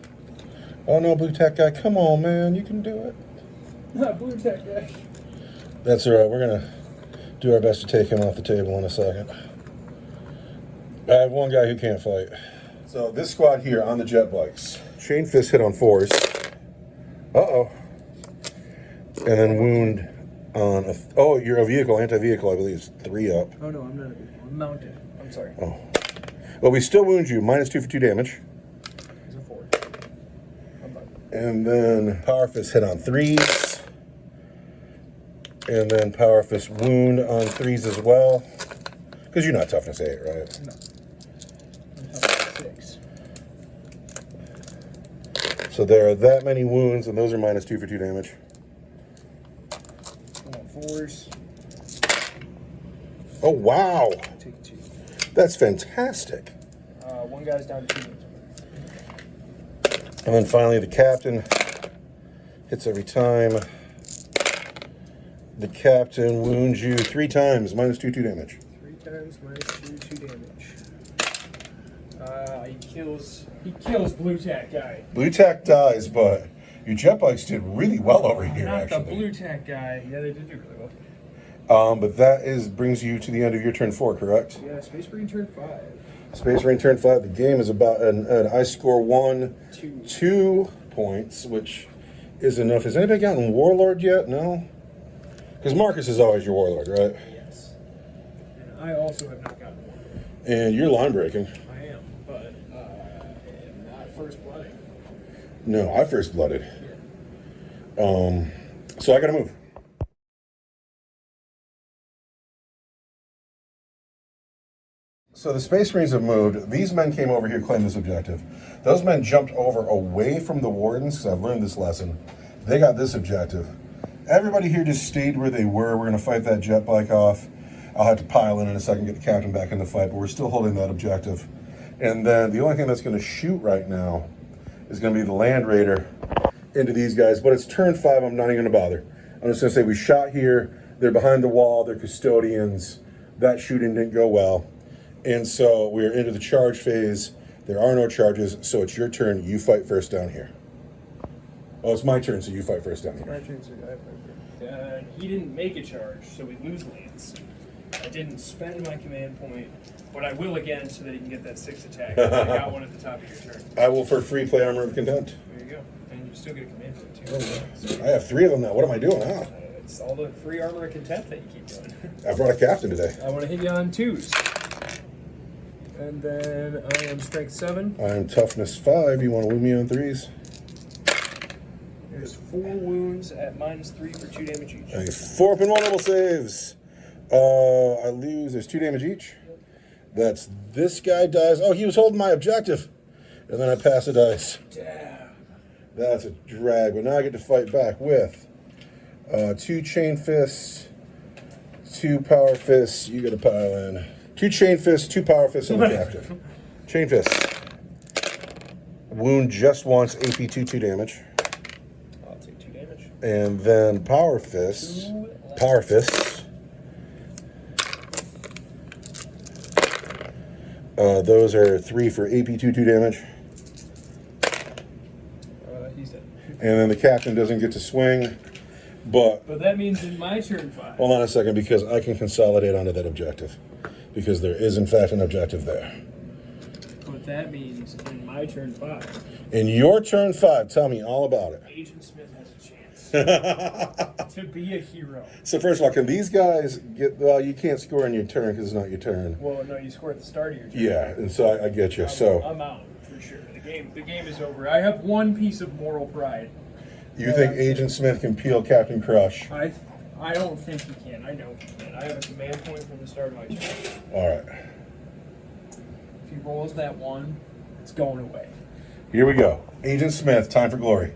Oh, no, blue tack guy. Come on, man. You can do it. Blue tech guy. That's all right. We're going to do our best to take him off the table in a second. I have one guy who can't fight. So this squad here on the jet bikes. Chain fist hit on 4s. Uh-oh. And then wound on a... Oh, you're a vehicle, anti-vehicle, I believe, is 3 up. Oh, no, I'm not a vehicle. I'm mounted. I'm sorry. Oh. Well, we still wound you. -2 for 2 damage. He's a 4. I'm fine. And then Power Fist hit on 3s. And then Power Fist wound on 3s as well. Because you're not toughness 8, right? No. I'm toughness 6. So there are that many wounds, and those are -2 for 2 damage. I want 4s. Oh, wow. Take 2. That's fantastic. One guy's down to 2 wounds. And then finally, the captain hits every time. The captain wounds you 3 times, -2 damage. 3 times, -2 damage. He kills blue tack guy. Blue tack dies, but your jet bikes did really well over here, Not actually. the blue tack guy. Yeah, they did do really well. But that brings you to the end of your turn 4, correct? Yeah, Space Marine turn 5. Space Marine turn 5. The game is about an I score 1, 2 points, which is enough. Has anybody gotten Warlord yet? No? Because Marcus is always your Warlord, right? Yes. And I also have not gotten one. And you're line breaking. I am, but I am not first blooding. No, I first blooded. Yeah. So I gotta move. So the Space Marines have moved. These men came over here to claim this objective. Those men jumped over away from the Wardens, because I've learned this lesson. They got this objective. Everybody here just stayed where they were. We're going to fight that jet bike off. I'll have to pile in a second, get the captain back in the fight, but we're still holding that objective. And then the only thing that's going to shoot right now is going to be the Land Raider into these guys. But it's turn 5. I'm not even going to bother. I'm just going to say we shot here. They're behind the wall. They're custodians. That shooting didn't go well. And so we're into the charge phase. There are no charges, so it's your turn. You fight first down here. Oh, it's my turn, so you fight first down here. My turn, so I fight first. He didn't make a charge, so we lose Lance. I didn't spend my command point, but I will again so that he can get that 6 attack. I got one at the top of your turn. I will for free play Armor of Contempt. There you go. And you still get a command point, too. So, I have 3 of them now. What am I doing now? it's all the free armor of contempt that you keep doing. I brought a captain today. I want to hit you on 2s. And then I am strength 7. I'm toughness 5. You want to wound me on 3s? There's 4 wounds at -3 for 2 damage each. I get 4 up and 1 level saves. I lose. There's 2 damage each. That's this guy dies. Oh, he was holding my objective. And then I pass a dice. Damn. That's a drag. But now I get to fight back with 2 chain fists, 2 power fists. You got to pile in. 2 chain fists, 2 power fists, and a captive. Chain fists. Wound just once, AP 2 damage. I'll take 2 damage. And then power fists. Power fists. Those are 3 for AP 2 damage. He's dead. And then the captain doesn't get to swing, but that means in my turn 5. hold on a second, because I can consolidate onto that objective. Because there is, in fact, an objective there. that means in my turn 5, In your turn 5, tell me all about it. Agent Smith has a chance to be a hero. So first of all, can these guys get? Well, you can't score on your turn because it's not your turn. Well, no, you score at the start of your turn. Yeah, and so I get you. So I'm out for sure. The game is over. I have one piece of moral pride. you think Agent Smith can peel Captain Crush? I don't think he can. I know he can. I have a command point from the start of my turn. All right, If he rolls that 1, it's going away. here we go. Agent Smith, time for glory.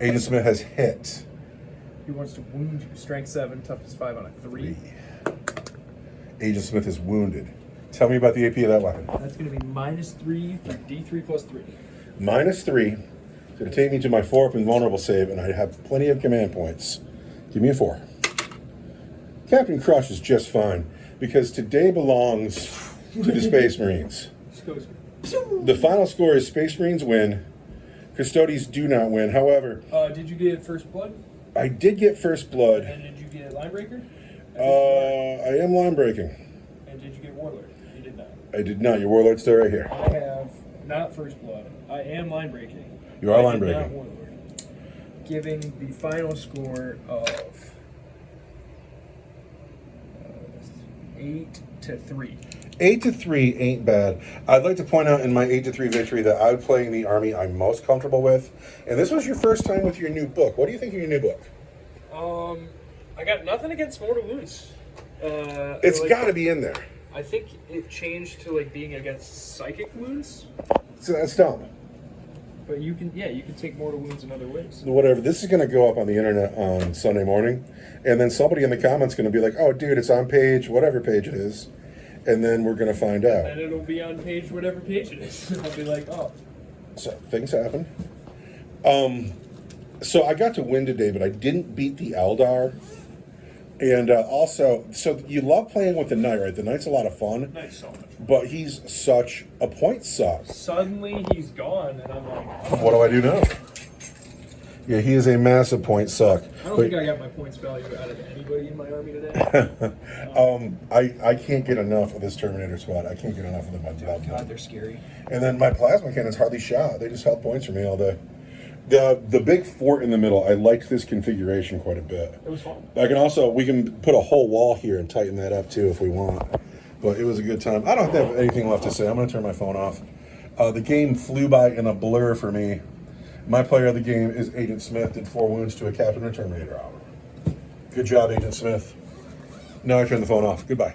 Agent Smith has hit. He wants to wound you. Strength 7, toughness 5 on a 3. Agent Smith is wounded. Tell me about the AP of that weapon. That's going to be -3 for D3 plus 3. -3. It's going to take me to my 4-up invulnerable save, and I have plenty of command points. Give me a 4. Captain Crush is just fine, because today belongs to the Space Marines. Just goes. The final score is Space Marines win. Custodes do not win. However, Did you get First Blood? I did get First Blood. And did you get Line Breaker? I am line breaking. And did you get Warlord? You did not. I did not. Your Warlord's still right here. I have not First Blood. I am line breaking. You are I line did not breaking. Warlord. Giving the final score of 8-3. 8-3 ain't bad. I'd like to point out in my 8-3 victory that I'm playing the army I'm most comfortable with. And this was your first time with your new book. What do you think of your new book? I got nothing against mortal wounds. It's got to be in there. I think it changed to like being against psychic wounds, So that's dumb. but you can take mortal wounds in other ways. Whatever. This is going to go up on the internet on Sunday morning. And then somebody in the comments going to be like, oh, dude, it's on page, whatever page it is. And then we're going to find out. And it'll be on page whatever page it is. I'll be like, oh. So things happen. So I got to win today, but I didn't beat the Eldar. And also, so you love playing with the Knight, right? The Knight's a lot of fun. Knight's so much fun. But he's such a point suck. Suddenly he's gone, and I'm like, What do I do now? Yeah, he is a massive point suck. I don't think I got my points value out of anybody in my army today. I can't get enough of this Terminator squad. I can't get enough of them. God, they're scary. And then my plasma cannons hardly shot. They just held points for me all day. The big fort in the middle, I liked this configuration quite a bit. It was fun. We can put a whole wall here and tighten that up too if we want. But it was a good time. I don't have anything left to say. I'm going to turn my phone off. The game flew by in a blur for me. My player of the game is Agent Smith, did 4 wounds to a Captain and Terminator armor. Good job, Agent Smith. Now I turn the phone off. Goodbye.